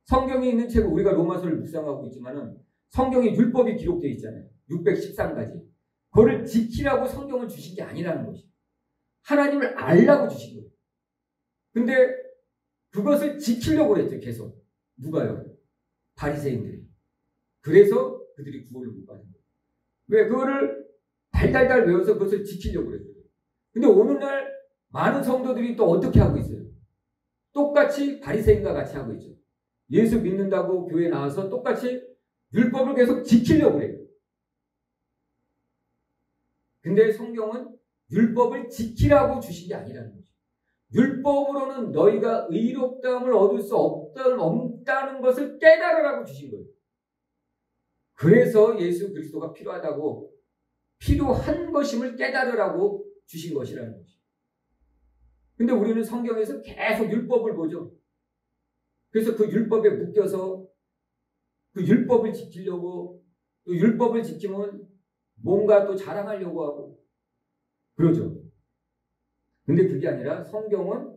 A: 성경에 있는 책을 우리가 로마서를 묵상하고 있지만은 성경에 율법이 기록되어 있잖아요. 613가지. 그거를 지키라고 성경을 주신 게 아니라는 것이에요. 하나님을 알라고 주신 거예요. 근데 그것을 지키려고 그랬죠. 계속. 누가요? 바리새인들이. 그래서 그들이 구원을 못 받은 거예요. 왜? 그거를 달달달 외워서 그것을 지키려고 그랬어요. 근데 오늘날 많은 성도들이 또 어떻게 하고 있어요? 똑같이 바리새인과 같이 하고 있죠. 예수 믿는다고 교회 나와서 똑같이 율법을 계속 지키려고 그래요. 근데 성경은 율법을 지키라고 주신 게 아니라는 거죠. 율법으로는 너희가 의롭다함을 얻을 수 없다는 것을 깨달으라고 주신 거예요. 그래서 예수 그리스도가 필요한 것임을 깨달으라고 주신 것이라는 거죠. 근데 우리는 성경에서 계속 율법을 보죠. 그래서 그 율법에 묶여서 그 율법을 지키려고, 또 율법을 지키면 뭔가 또 자랑하려고 하고 그러죠. 근데 그게 아니라 성경은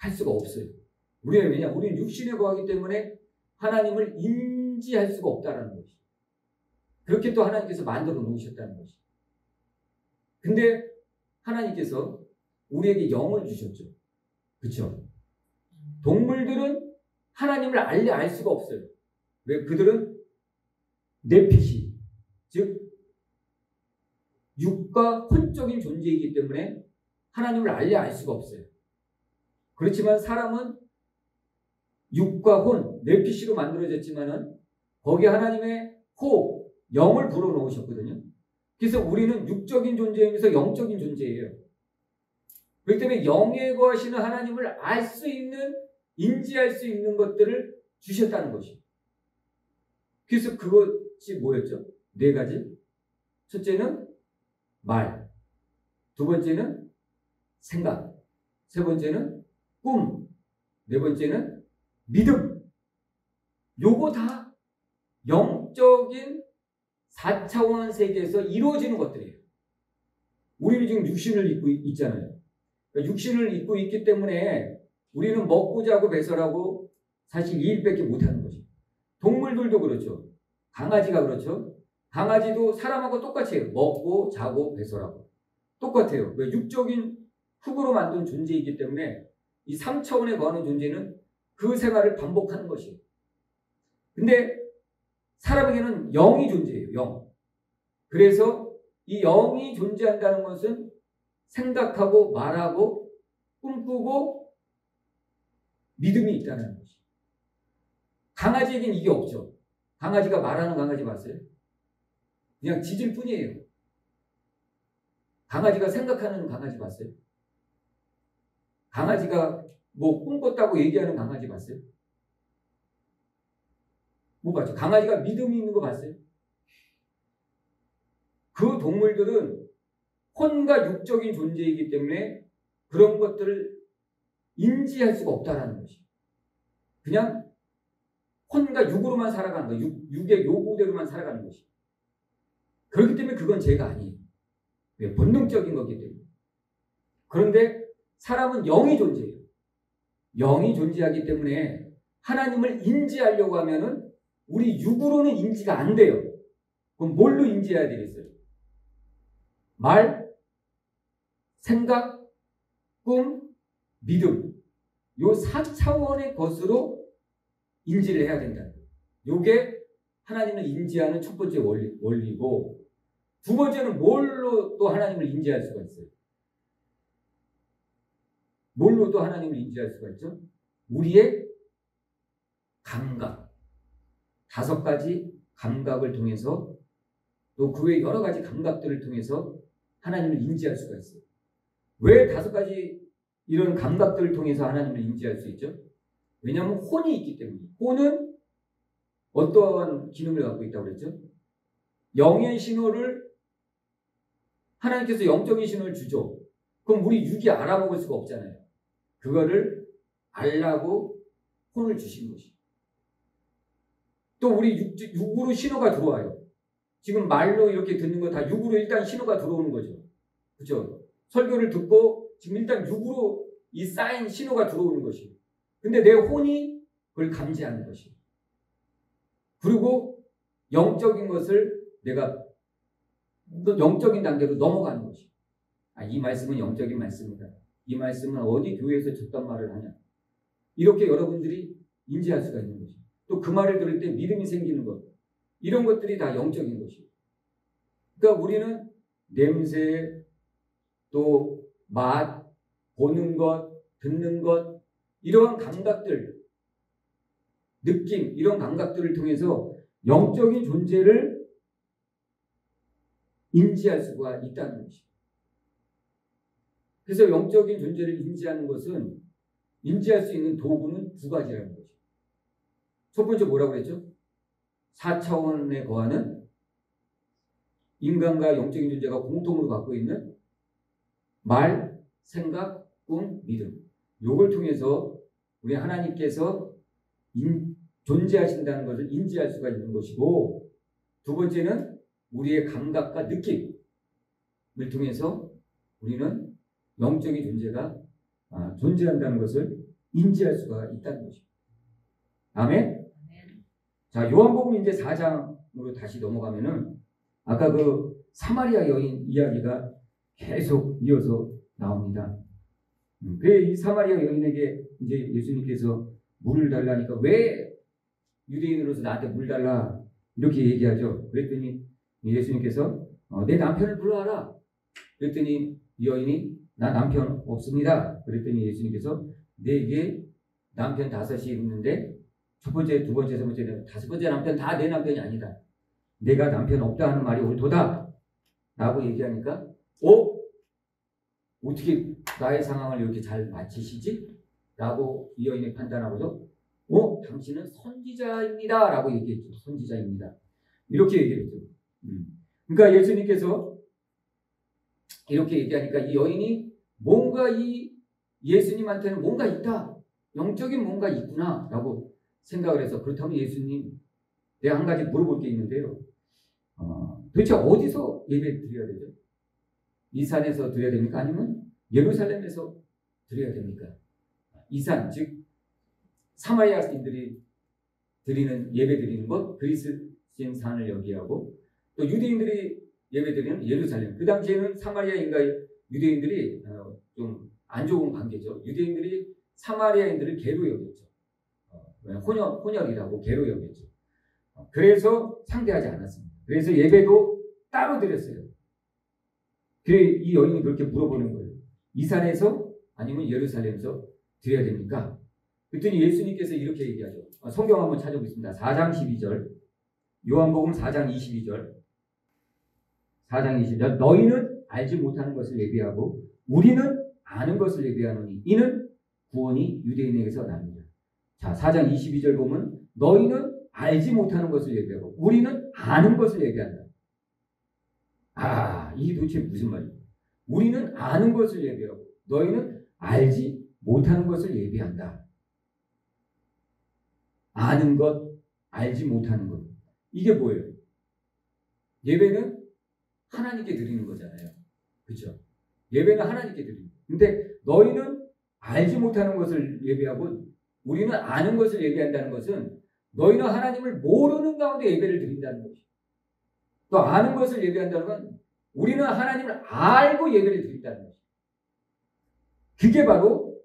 A: 할 수가 없어요. 우리는 왜냐? 우리는 육신에 거하기 때문에 하나님을 인지할 수가 없다라는 것이. 그렇게 또 하나님께서 만들어 놓으셨다는 것이. 근데 하나님께서 우리에게 영을 주셨죠. 그렇죠? 동물들은 하나님을 알 수가 없어요. 왜? 그들은 네핏이, 즉 육과 혼적인 존재이기 때문에 하나님을 알 수가 없어요. 그렇지만 사람은 육과 혼, 네핏으로 만들어졌지만은 거기에 하나님의 호, 영을 불어넣으셨거든요. 그래서 우리는 육적인 존재이면서 영적인 존재예요. 그렇기 때문에 영에 거하시는 하나님을 알 수 있는, 인지할 수 있는 것들을 주셨다는 것이. 그래서 그것이 뭐였죠? 네 가지. 첫째는 말, 두 번째는 생각, 세 번째는 꿈, 네 번째는 믿음. 요거 다 영적인 4차원 세계에서 이루어지는 것들이에요. 우리는 지금 육신을 입고 있잖아요. 그러니까 육신을 입고 있기 때문에 우리는 먹고 자고 배설하고 사실 이 일밖에 못하는 거죠. 동물들도 그렇죠. 강아지가 그렇죠. 강아지도 사람하고 똑같이 해요. 먹고 자고 배설하고 똑같아요. 왜? 육적인 흙으로 만든 존재이기 때문에 이 3차원에 거하는 존재는 그 생활을 반복하는 것이에요. 근데 사람에게는 영이 존재해요. 영. 그래서 이 영이 존재한다는 것은 생각하고 말하고 꿈꾸고 믿음이 있다는 것이. 강아지에겐 이게 없죠. 강아지가 말하는 강아지 봤어요? 그냥 짖을 뿐이에요. 강아지가 생각하는 강아지 봤어요? 강아지가 뭐 꿈꿨다고 얘기하는 강아지 봤어요? 못 봤죠. 강아지가 믿음이 있는 거 봤어요? 그 동물들은 혼과 육적인 존재이기 때문에 그런 것들을 인지할 수가 없다라는 것이. 그냥 혼과 육으로만 살아가는 거예요. 육의 요구대로만 살아가는 것이. 그렇기 때문에 그건 죄가 아니에요. 왜? 본능적인 거기 때문에. 그런데 사람은 영이 존재해요. 영이 존재하기 때문에 하나님을 인지하려고 하면은 우리 육으로는 인지가 안 돼요. 그럼 뭘로 인지해야 되겠어요? 말, 생각, 꿈, 믿음. 요 4차원의 것으로 인지를 해야 된다는 거예요. 요게 하나님을 인지하는 첫 번째 원리고, 두 번째는 뭘로 또 하나님을 인지할 수가 있어요? 뭘로 또 하나님을 인지할 수가 있죠? 우리의 감각. 5가지 감각을 통해서 또 그 외 여러 가지 감각들을 통해서 하나님을 인지할 수가 있어요. 왜 5가지 이런 감각들을 통해서 하나님을 인지할 수 있죠? 왜냐하면 혼이 있기 때문에. 혼은 어떠한 기능을 갖고 있다고 그랬죠? 영의 신호를 하나님께서 영적인 신호를 주죠. 그럼 우리 육이 알아먹을 수가 없잖아요. 그거를 알라고 혼을 주신 것이. 또 우리 육으로 신호가 들어와요. 지금 말로 이렇게 듣는 거 다 육으로 일단 신호가 들어오는 거죠. 그렇죠? 설교를 듣고 지금 일단 육으로 이 쌓인 신호가 들어오는 것이. 근데 내 혼이 그걸 감지하는 것이. 그리고 영적인 것을 내가 영적인 단계로 넘어가는 것이. 이 말씀은 영적인 말씀이다. 이 말씀은 어디 교회에서 듣던 말을 하냐. 이렇게 여러분들이 인지할 수가 있는 것이. 또 그 말을 들을 때 믿음이 생기는 것. 이런 것들이 다 영적인 것이. 그러니까 우리는 냄새, 또 맛, 보는 것, 듣는 것, 이러한 감각들, 느낌, 이런 감각들을 통해서 영적인 존재를 인지할 수가 있다는 것이. 그래서 영적인 존재를 인지하는 것은 인지할 수 있는 도구는 2가지라는 거죠. 첫 번째 뭐라고 했죠? 4차원에 거하는 인간과 영적인 존재가 공통으로 갖고 있는 말, 생각, 꿈, 믿음. 요걸 통해서 우리 하나님께서 존재하신다는 것을 인지할 수가 있는 것이고, 두 번째는 우리의 감각과 느낌을 통해서 우리는 영적인 존재가 존재한다는 것을 인지할 수가 있다는 것입니다. 아멘? 자, 요한복음 이제 4장으로 다시 넘어가면은 아까 그 사마리아 여인 이야기가 계속 이어서 나옵니다. 그래, 이 사마리아 여인에게 이제 예수님께서 물을 달라니까 왜 유대인으로서 나한테 물 달라 이렇게 얘기하죠. 그랬더니 예수님께서 내 남편을 불러와라. 그랬더니 이 여인이 나 남편 없습니다. 그랬더니 예수님께서 내게 남편 5이 있는데 첫 번째, 두 번째, 세 번째, 5번째 남편 다 내 남편이 아니다. 내가 남편 없다 하는 말이 옳도다. 라고 얘기하니까 어떻게 나의 상황을 이렇게 잘 맞히시지? 라고 이 여인이 판단하고서 당신은 선지자입니다. 라고 얘기했죠. 선지자입니다. 이렇게 얘기했죠. 그러니까 예수님께서 이렇게 얘기하니까 이 여인이 뭔가 이 예수님한테는 뭔가 있다. 영적인 뭔가 있구나. 라고 생각을 해서 그렇다면 예수님 내가 한 가지 물어볼 게 있는데요. 도대체 어디서 예배 드려야 되죠? 이 산에서 드려야 됩니까? 아니면 예루살렘에서 드려야 됩니까? 이 산, 즉 사마리아인들이 드리는 예배 드리는 것 그리스인 산을 여기하고 또 유대인들이 예배 드리는 예루살렘. 그 당시에는 사마리아인과 유대인들이 좀 안 좋은 관계죠. 유대인들이 사마리아인들을 개로 여겼죠. 혼혈이라고 개로 여겼죠. 그래서 상대하지 않았습니다. 그래서 예배도 따로 드렸어요. 이 여인이 그렇게 물어보는 거예요. 이 산에서 아니면 예루살렘에서 드려야 됩니까? 그랬더니 예수님께서 이렇게 얘기하죠. 성경 한번 찾아보겠습니다. 4장 12절 요한복음 4장 22절 4장 22절 너희는 알지 못하는 것을 예비하고 우리는 아는 것을 예비하노니 이는 구원이 유대인에게서 납니다. 자, 4장 22절 보면 너희는 알지 못하는 것을 예비하고 우리는 아는 것을 예비한다. 이게 도대체 무슨 말이야? 우리는 아는 것을 예비하고 너희는 알지 못하는 것을 예비한다. 아는 것, 알지 못하는 것. 이게 뭐예요? 예배는 하나님께 드리는 거잖아요. 그렇죠? 예배는 하나님께 드리는 거예요. 근데 너희는 알지 못하는 것을 예배하고 우리는 아는 것을 예배한다는 것은 너희는 하나님을 모르는 가운데 예배를 드린다는 것이죠. 또 아는 것을 예배한다는 건 우리는 하나님을 알고 예배를 드린다는 것이죠. 그게 바로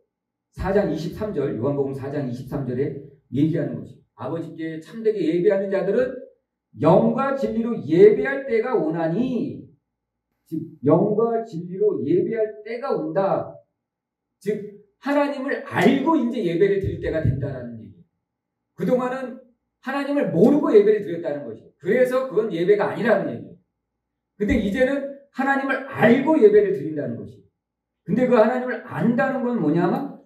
A: 4장 23절 요한복음 4장 23절에 얘기하는 것이죠. 아버지께 참되게 예배하는 자들은 영과 진리로 예배할 때가 오나니 즉 영과 진리로 예배할 때가 온다. 즉 하나님을 알고 이제 예배를 드릴 때가 된다라는 얘기예요. 그동안은 하나님을 모르고 예배를 드렸다는 것이에요. 그래서 그건 예배가 아니라는 얘기예요. 근데 이제는 하나님을 알고 예배를 드린다는 것이에요. 근데 그 하나님을 안다는 건 뭐냐면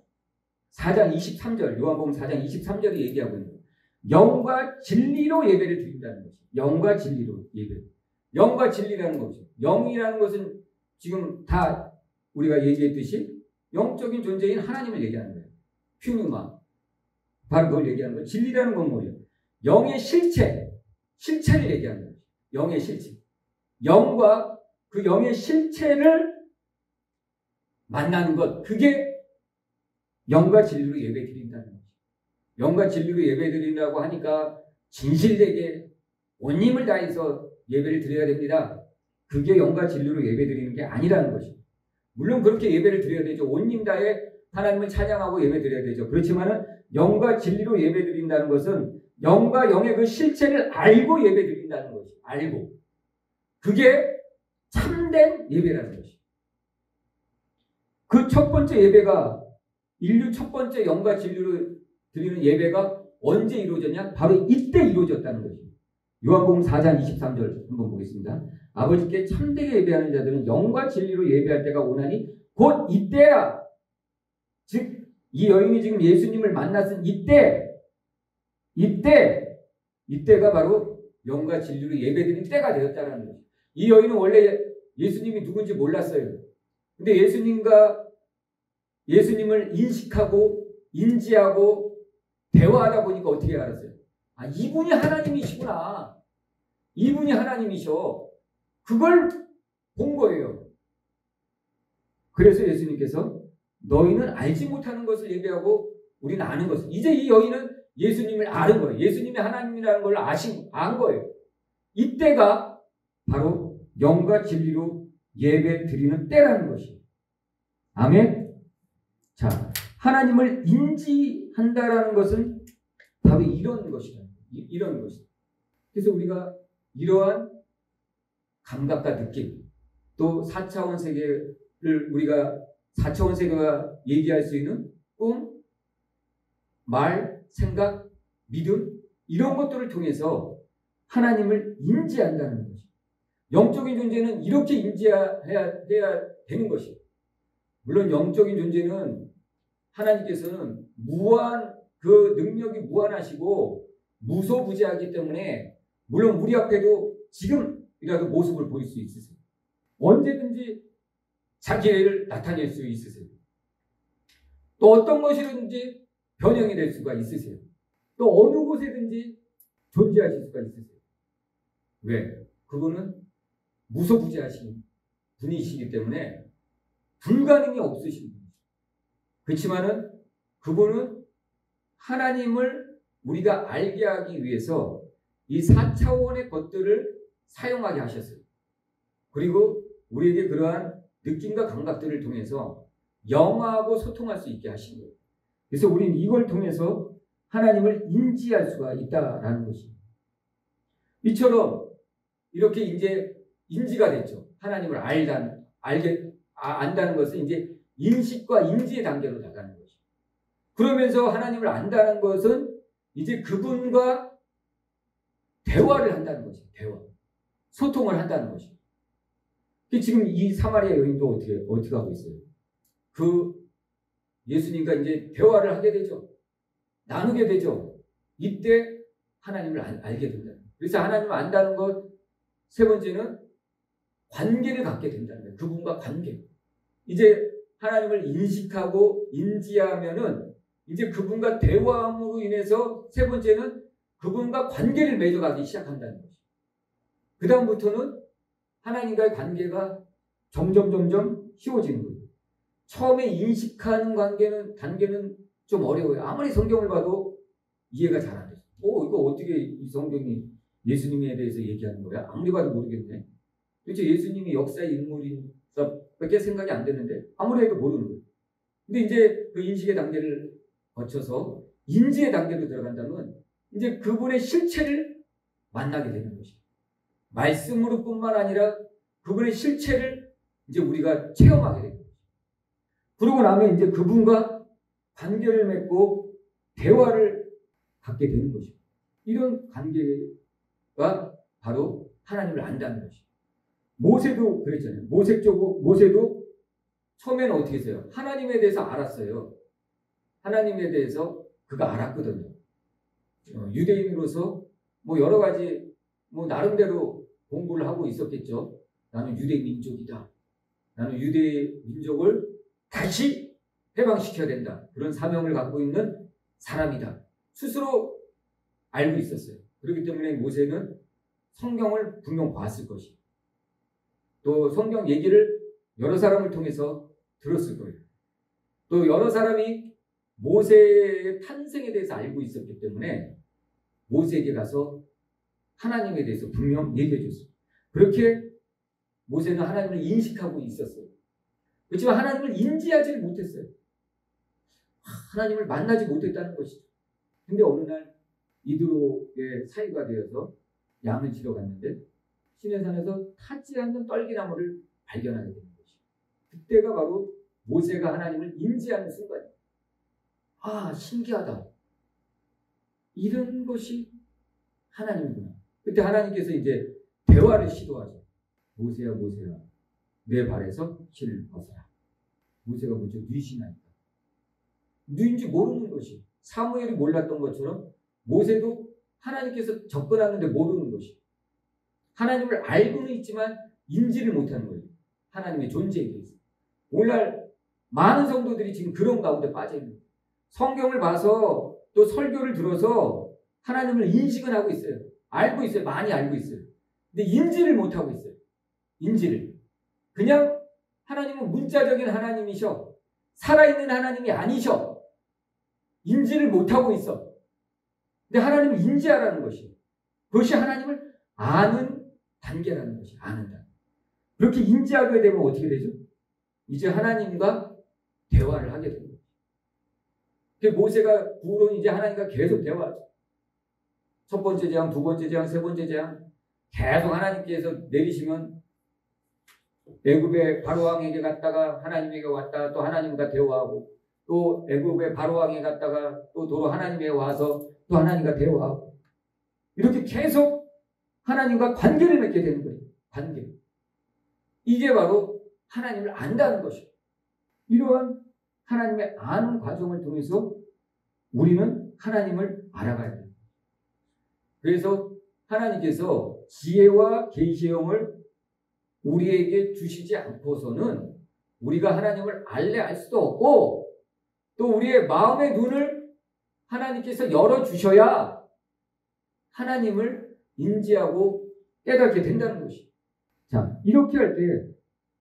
A: 4장 23절 요한복음 4장 23절이 얘기하고 있는 거예요. 영과 진리로 예배를 드린다는 것이에요. 영과 진리로 예배. 영과 진리라는 거죠. 영이라는 것은 지금 다 우리가 얘기했듯이 영적인 존재인 하나님을 얘기하는 거예요. 퓨뉴마. 바로 그걸 얘기하는 거예요. 진리라는 건 뭐예요? 영의 실체를 얘기하는 거예요. 영의 실체. 영과 그 영의 실체를 만나는 것. 그게 영과 진리로 예배 드린다는 거죠. 영과 진리로 예배 드린다고 하니까 진실되게 온 힘을 다해서 예배를 드려야 됩니다. 그게 영과 진리로 예배 드리는 게 아니라는 것이죠. 물론 그렇게 예배를 드려야 되죠. 온 힘 다해 하나님을 찬양하고 예배 드려야 되죠. 그렇지만은 영과 진리로 예배 드린다는 것은 영과 영의 그 실체를 알고 예배 드린다는 것이죠. 알고. 그게 참된 예배라는 것이죠. 그 첫 번째 예배가 인류 첫 번째 영과 진리로 드리는 예배가 언제 이루어졌냐? 바로 이때 이루어졌다는 것입니다. 요한복음 4장 23절 한번 보겠습니다. 아버지께 참되게 예배하는 자들은 영과 진리로 예배할 때가 오나니 곧 이때라. 즉 이 여인이 지금 예수님을 만났은 이때가 바로 영과 진리로 예배드린 때가 되었다는 거죠. 이 여인은 원래 예수님이 누군지 몰랐어요. 근데 예수님을 인식하고 인지하고 대화하다 보니까 어떻게 알았어요? 이분이 하나님이시구나. 이분이 하나님이셔. 그걸 본 거예요. 그래서 예수님께서 너희는 알지 못하는 것을 예배하고 우리는 아는 것은 이제 이 여인은 예수님을 아는 거예요. 예수님이 하나님이라는 걸 안 거예요. 이때가 바로 영과 진리로 예배 드리는 때라는 것이에요. 아멘. 자, 하나님을 인지한다라는 것은 바로 이런 것이다. 이런 것이다. 그래서 우리가 이러한 감각과 느낌, 또 4차원 세계를 우리가 4차원 세계가 얘기할 수 있는 꿈, 말, 생각, 믿음 이런 것들을 통해서 하나님을 인지한다는 것이죠. 영적인 존재는 이렇게 인지해야 되는 것이에요. 물론 영적인 존재는 하나님께서는 무한 그 능력이 무한하시고 무소부재하기 때문에 물론 우리 앞에도 지금이라도 모습을 보일 수 있으세요. 언제든지 자기를 나타낼 수 있으세요. 또 어떤 것이든지 변형이 될 수가 있으세요. 또 어느 곳에든지 존재하실 수가 있으세요. 왜? 그분은 무소부재하신 분이시기 때문에 불가능이 없으신 분이죠. 그렇지만은 그분은 하나님을 우리가 알게 하기 위해서 이 4차원의 것들을 사용하게 하셨어요. 그리고 우리에게 그러한 느낌과 감각들을 통해서 영하고 소통할 수 있게 하신 거예요. 그래서 우리는 이걸 통해서 하나님을 인지할 수가 있다라는 것입니다. 이처럼 이렇게 이제 인지가 됐죠. 하나님을 안다는 것은 이제 인식과 인지의 단계로 나가는 것이죠. 그러면서 하나님을 안다는 것은 이제 그분과 대화를 한다는 것이에요. 대화. 소통을 한다는 것이에요. 지금 이 사마리아 여인도 어떻게 하고 있어요? 그 예수님과 이제 대화를 하게 되죠. 나누게 되죠. 이때 하나님을 알게 된다. 그래서 하나님을 안다는 것 세 번째는 관계를 갖게 된다는 거예요. 그분과 관계. 이제 하나님을 인식하고 인지하면은 이제 그분과 대화함으로 인해서 세 번째는 그분과 관계를 맺어가기 시작한다는 거죠. 그 다음부터는 하나님과의 관계가 점점 쉬워지는 거예요. 처음에 인식하는 단계는 좀 어려워요. 아무리 성경을 봐도 이해가 잘 안 돼요. 이거 어떻게 이 성경이 예수님에 대해서 얘기하는 거야? 아무리 봐도 모르겠네. 도대체 예수님이 역사의 인물인서밖에 생각이 안 되는데 아무리 해도 모르는 거예요. 근데 이제 그 인식의 단계를 거쳐서 인지의 단계로 들어간다면 이제 그분의 실체를 만나게 되는 것이에요. 말씀으로 뿐만 아니라 그분의 실체를 이제 우리가 체험하게 되는 거예요. 그러고 나면 이제 그분과 관계를 맺고 대화를 갖게 되는 것이죠. 이런 관계가 바로 하나님을 안다는 것이죠. 모세도 그랬잖아요. 모세도 처음에는 어떻게 했어요? 하나님에 대해서 알았어요. 하나님에 대해서 그가 알았거든요. 유대인으로서 여러 가지 나름대로 공부를 하고 있었겠죠. 나는 유대 민족이다. 나는 유대 민족을 다시 해방시켜야 된다. 그런 사명을 갖고 있는 사람이다. 스스로 알고 있었어요. 그렇기 때문에 모세는 성경을 분명 봤을 것이에요. 또 성경 얘기를 여러 사람을 통해서 들었을 거예요. 또 여러 사람이 모세의 탄생에 대해서 알고 있었기 때문에 모세에게 가서 하나님에 대해서 분명 얘기해 줬어요. 그렇게 모세는 하나님을 인식하고 있었어요. 그렇지만 하나님을 인지하지를 못했어요. 하나님을 만나지 못했다는 것이죠. 근데 어느 날 이드로의 사이가 되어서 양을 치러 갔는데 시내산에서 타지 않는 떨기나무를 발견하게 되는 것이죠. 그때가 바로 모세가 하나님을 인지하는 순간이에요. 신기하다. 이런 것이 하나님이구나. 그때 하나님께서 이제 대화를 시도하죠. 모세야 내 발에서 실을 벗어라. 모세가 먼저 뉘시나이까. 누인지 모르는 것이 사무엘이 몰랐던 것처럼 모세도 하나님께서 접근하는데 모르는 것이 하나님을 알고는 있지만 인지를 못하는 거예요. 하나님의 존재에 대해서. 오늘날 많은 성도들이 지금 그런 가운데 빠져 있는 거예요. 성경을 봐서 또 설교를 들어서 하나님을 인식은 하고 있어요. 알고 있어요. 많이 알고 있어요. 근데 인지를 못하고 있어요. 인지를. 그냥 하나님은 문자적인 하나님이셔. 살아있는 하나님이 아니셔. 인지를 못하고 있어. 근데 하나님을 인지하라는 것이, 그것이 하나님을 아는 단계라는 것이, 아는 단계. 그렇게 인지하게 되면 어떻게 되죠? 이제 하나님과 대화를 하게 됩니다. 모세가 구론 이제 하나님과 계속 대화하죠. 첫 번째 재앙, 두 번째 재앙, 세 번째 재앙 계속 하나님께서 내리시면 애굽의 바로왕에게 갔다가 하나님에게 왔다가 또 하나님과 대화하고, 또 애굽의 바로왕에 갔다가 또 도로 하나님에게 와서 또 하나님과 대화하고, 이렇게 계속 하나님과 관계를 맺게 되는 거예요. 관계. 이게 바로 하나님을 안다는 것이에요. 이러한 하나님의 아는 과정을 통해서 우리는 하나님을 알아가야 돼요. 그래서 하나님께서 지혜와 계시의 영을 우리에게 주시지 않고서는 우리가 하나님을 알래 알 수도 없고, 또 우리의 마음의 눈을 하나님께서 열어주셔야 하나님을 인지하고 깨닫게 된다는 것이. 자, 이렇게 할 때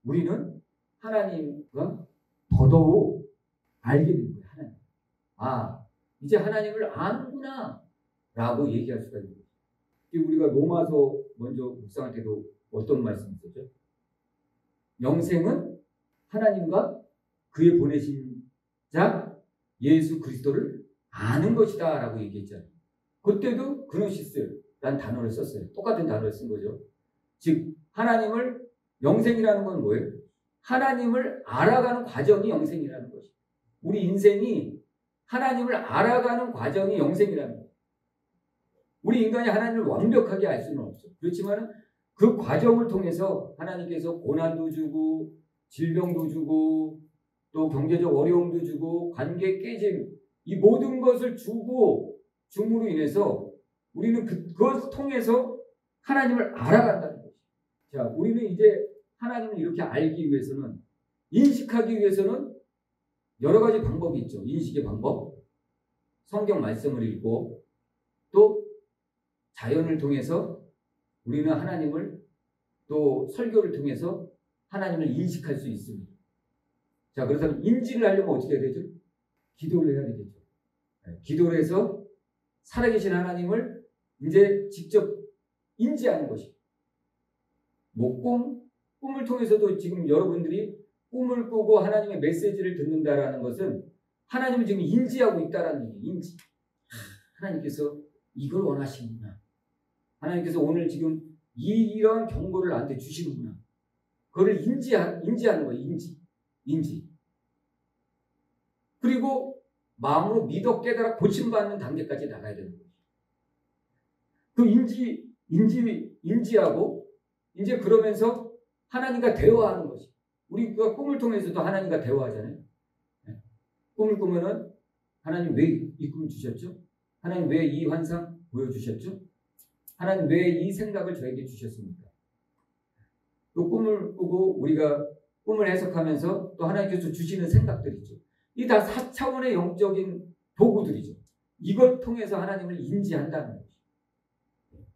A: 우리는 하나님과 더더욱 알게 되는 거예요. 하나님. 아, 이제 하나님을 아는구나 라고 얘기할 수가 있는 거예요. 우리가 로마서 먼저 묵상할 때도 어떤 말씀이 있었죠? 영생은 하나님과 그의 보내신 자 예수 그리스도를 아는 것이다 라고 얘기했잖아요. 그때도 그노시스라는 단어를 썼어요. 똑같은 단어를 쓴 거죠. 즉 하나님을, 영생이라는 건 뭐예요? 하나님을 알아가는 과정이 영생이라는 것이에요. 우리 인생이 하나님을 알아가는 과정이 영생이라는 거예요. 우리 인간이 하나님을 완벽하게 알 수는 없죠. 그렇지만 그 과정을 통해서 하나님께서 고난도 주고 질병도 주고 또 경제적 어려움도 주고 관계 깨짐, 이 모든 것을 주고 줌으로 인해서 우리는 그것을 통해서 하나님을 알아간다는 거죠. 자, 우리는 이제 하나님을 이렇게 알기 위해서는, 인식하기 위해서는 여러 가지 방법이 있죠. 인식의 방법. 성경 말씀을 읽고 또 자연을 통해서 우리는 하나님을, 또 설교를 통해서 하나님을 인식할 수 있습니다. 자, 그래서 인지를 하려면 어떻게 해야 되죠? 기도를 해야 되겠죠. 기도를 해서 살아계신 하나님을 이제 직접 인지하는 것이. 뭐 꿈을 통해서도 지금 여러분들이 꿈을 꾸고 하나님의 메시지를 듣는다라는 것은 하나님을 지금 인지하고 있다라는 얘기예요. 인지. 하나님께서 이걸 원하시는구나. 하나님께서 오늘 지금 이런 경고를 나한테 주시는구나. 그걸 인지하는 거예요. 인지. 그리고 마음으로 믿어 깨달아 고침받는 단계까지 나가야 되는 거예요. 그 인지하고 이제 그러면서 하나님과 대화하는 것이. 우리가 꿈을 통해서도 하나님과 대화하잖아요. 꿈을 꾸면은 하나님 왜 이 꿈을 주셨죠? 하나님 왜 이 환상 보여주셨죠? 하나님 왜 이 생각을 저에게 주셨습니까? 또 꿈을 꾸고 우리가 꿈을 해석하면서 또 하나님께서 주시는 생각들이죠. 이 다 4차원의 영적인 도구들이죠. 이걸 통해서 하나님을 인지한다는 거죠.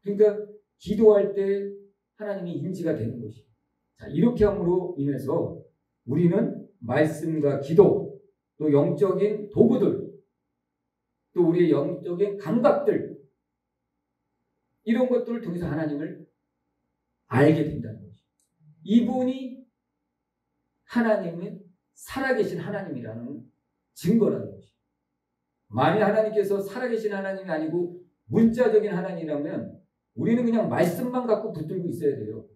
A: 그러니까 기도할 때 하나님이 인지가 되는 것이. 자, 이렇게 함으로 인해서 우리는 말씀과 기도, 또 영적인 도구들, 또 우리의 영적인 감각들, 이런 것들을 통해서 하나님을 알게 된다는 거죠. 이분이 하나님은 살아계신 하나님이라는 증거라는 것이죠. 만일 하나님께서 살아계신 하나님이 아니고 문자적인 하나님이라면 우리는 그냥 말씀만 갖고 붙들고 있어야 돼요.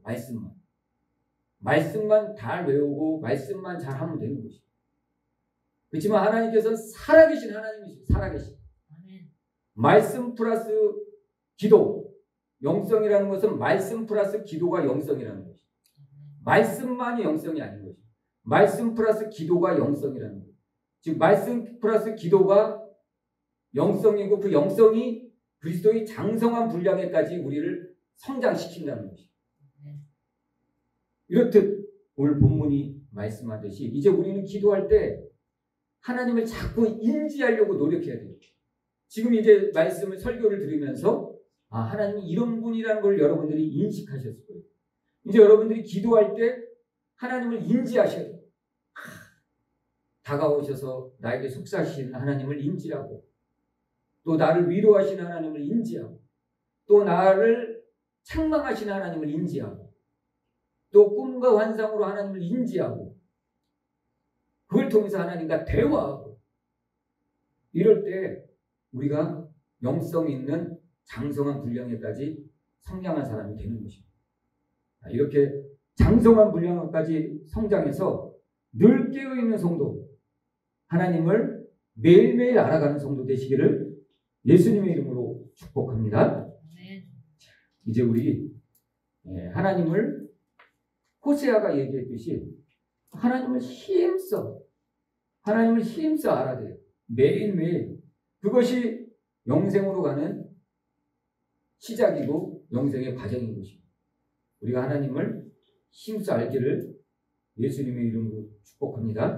A: 말씀만 잘 외우고 말씀만 잘 하면 되는 것이죠. 그렇지만 하나님께서 살아계신 하나님이시죠. 살아계신. 말씀 플러스 기도. 영성이라는 것은 말씀 플러스 기도가 영성이라는 것이죠. 말씀만이 영성이 아닌 것이죠. 말씀 플러스 기도가 영성이라는 것이죠. 즉 말씀 플러스 기도가 영성이고 그 영성이 그리스도의 장성한 분량에까지 우리를 성장시킨다는 것이죠. 이렇듯 오늘 본문이 말씀하듯이 이제 우리는 기도할 때 하나님을 자꾸 인지하려고 노력해야 돼요. 지금 이제 말씀을 설교를 들으면서 하나님이 이런 분이라는 걸 여러분들이 인식하셨을 거예요. 이제 여러분들이 기도할 때 하나님을 인지하셔야 돼요. 다가오셔서 나에게 속삭이시는 하나님을 인지하고, 또 나를 위로하시는 하나님을 인지하고, 또 나를 책망하시는 하나님을 인지하고, 또 꿈과 환상으로 하나님을 인지하고, 그걸 통해서 하나님과 대화하고, 이럴 때 우리가 영성 있는 장성한 분량에까지 성장한 사람이 되는 것입니다. 이렇게 장성한 분량까지 성장해서 늘 깨어있는 성도, 하나님을 매일매일 알아가는 성도 되시기를 예수님의 이름으로 축복합니다. 이제 우리 하나님을 호세아가 얘기했듯이 하나님을 힘써 알아야 돼요. 매일매일. 그것이 영생으로 가는 시작이고 영생의 과정인 것입니다. 우리가 하나님을 힘써 알기를 예수님의 이름으로 축복합니다.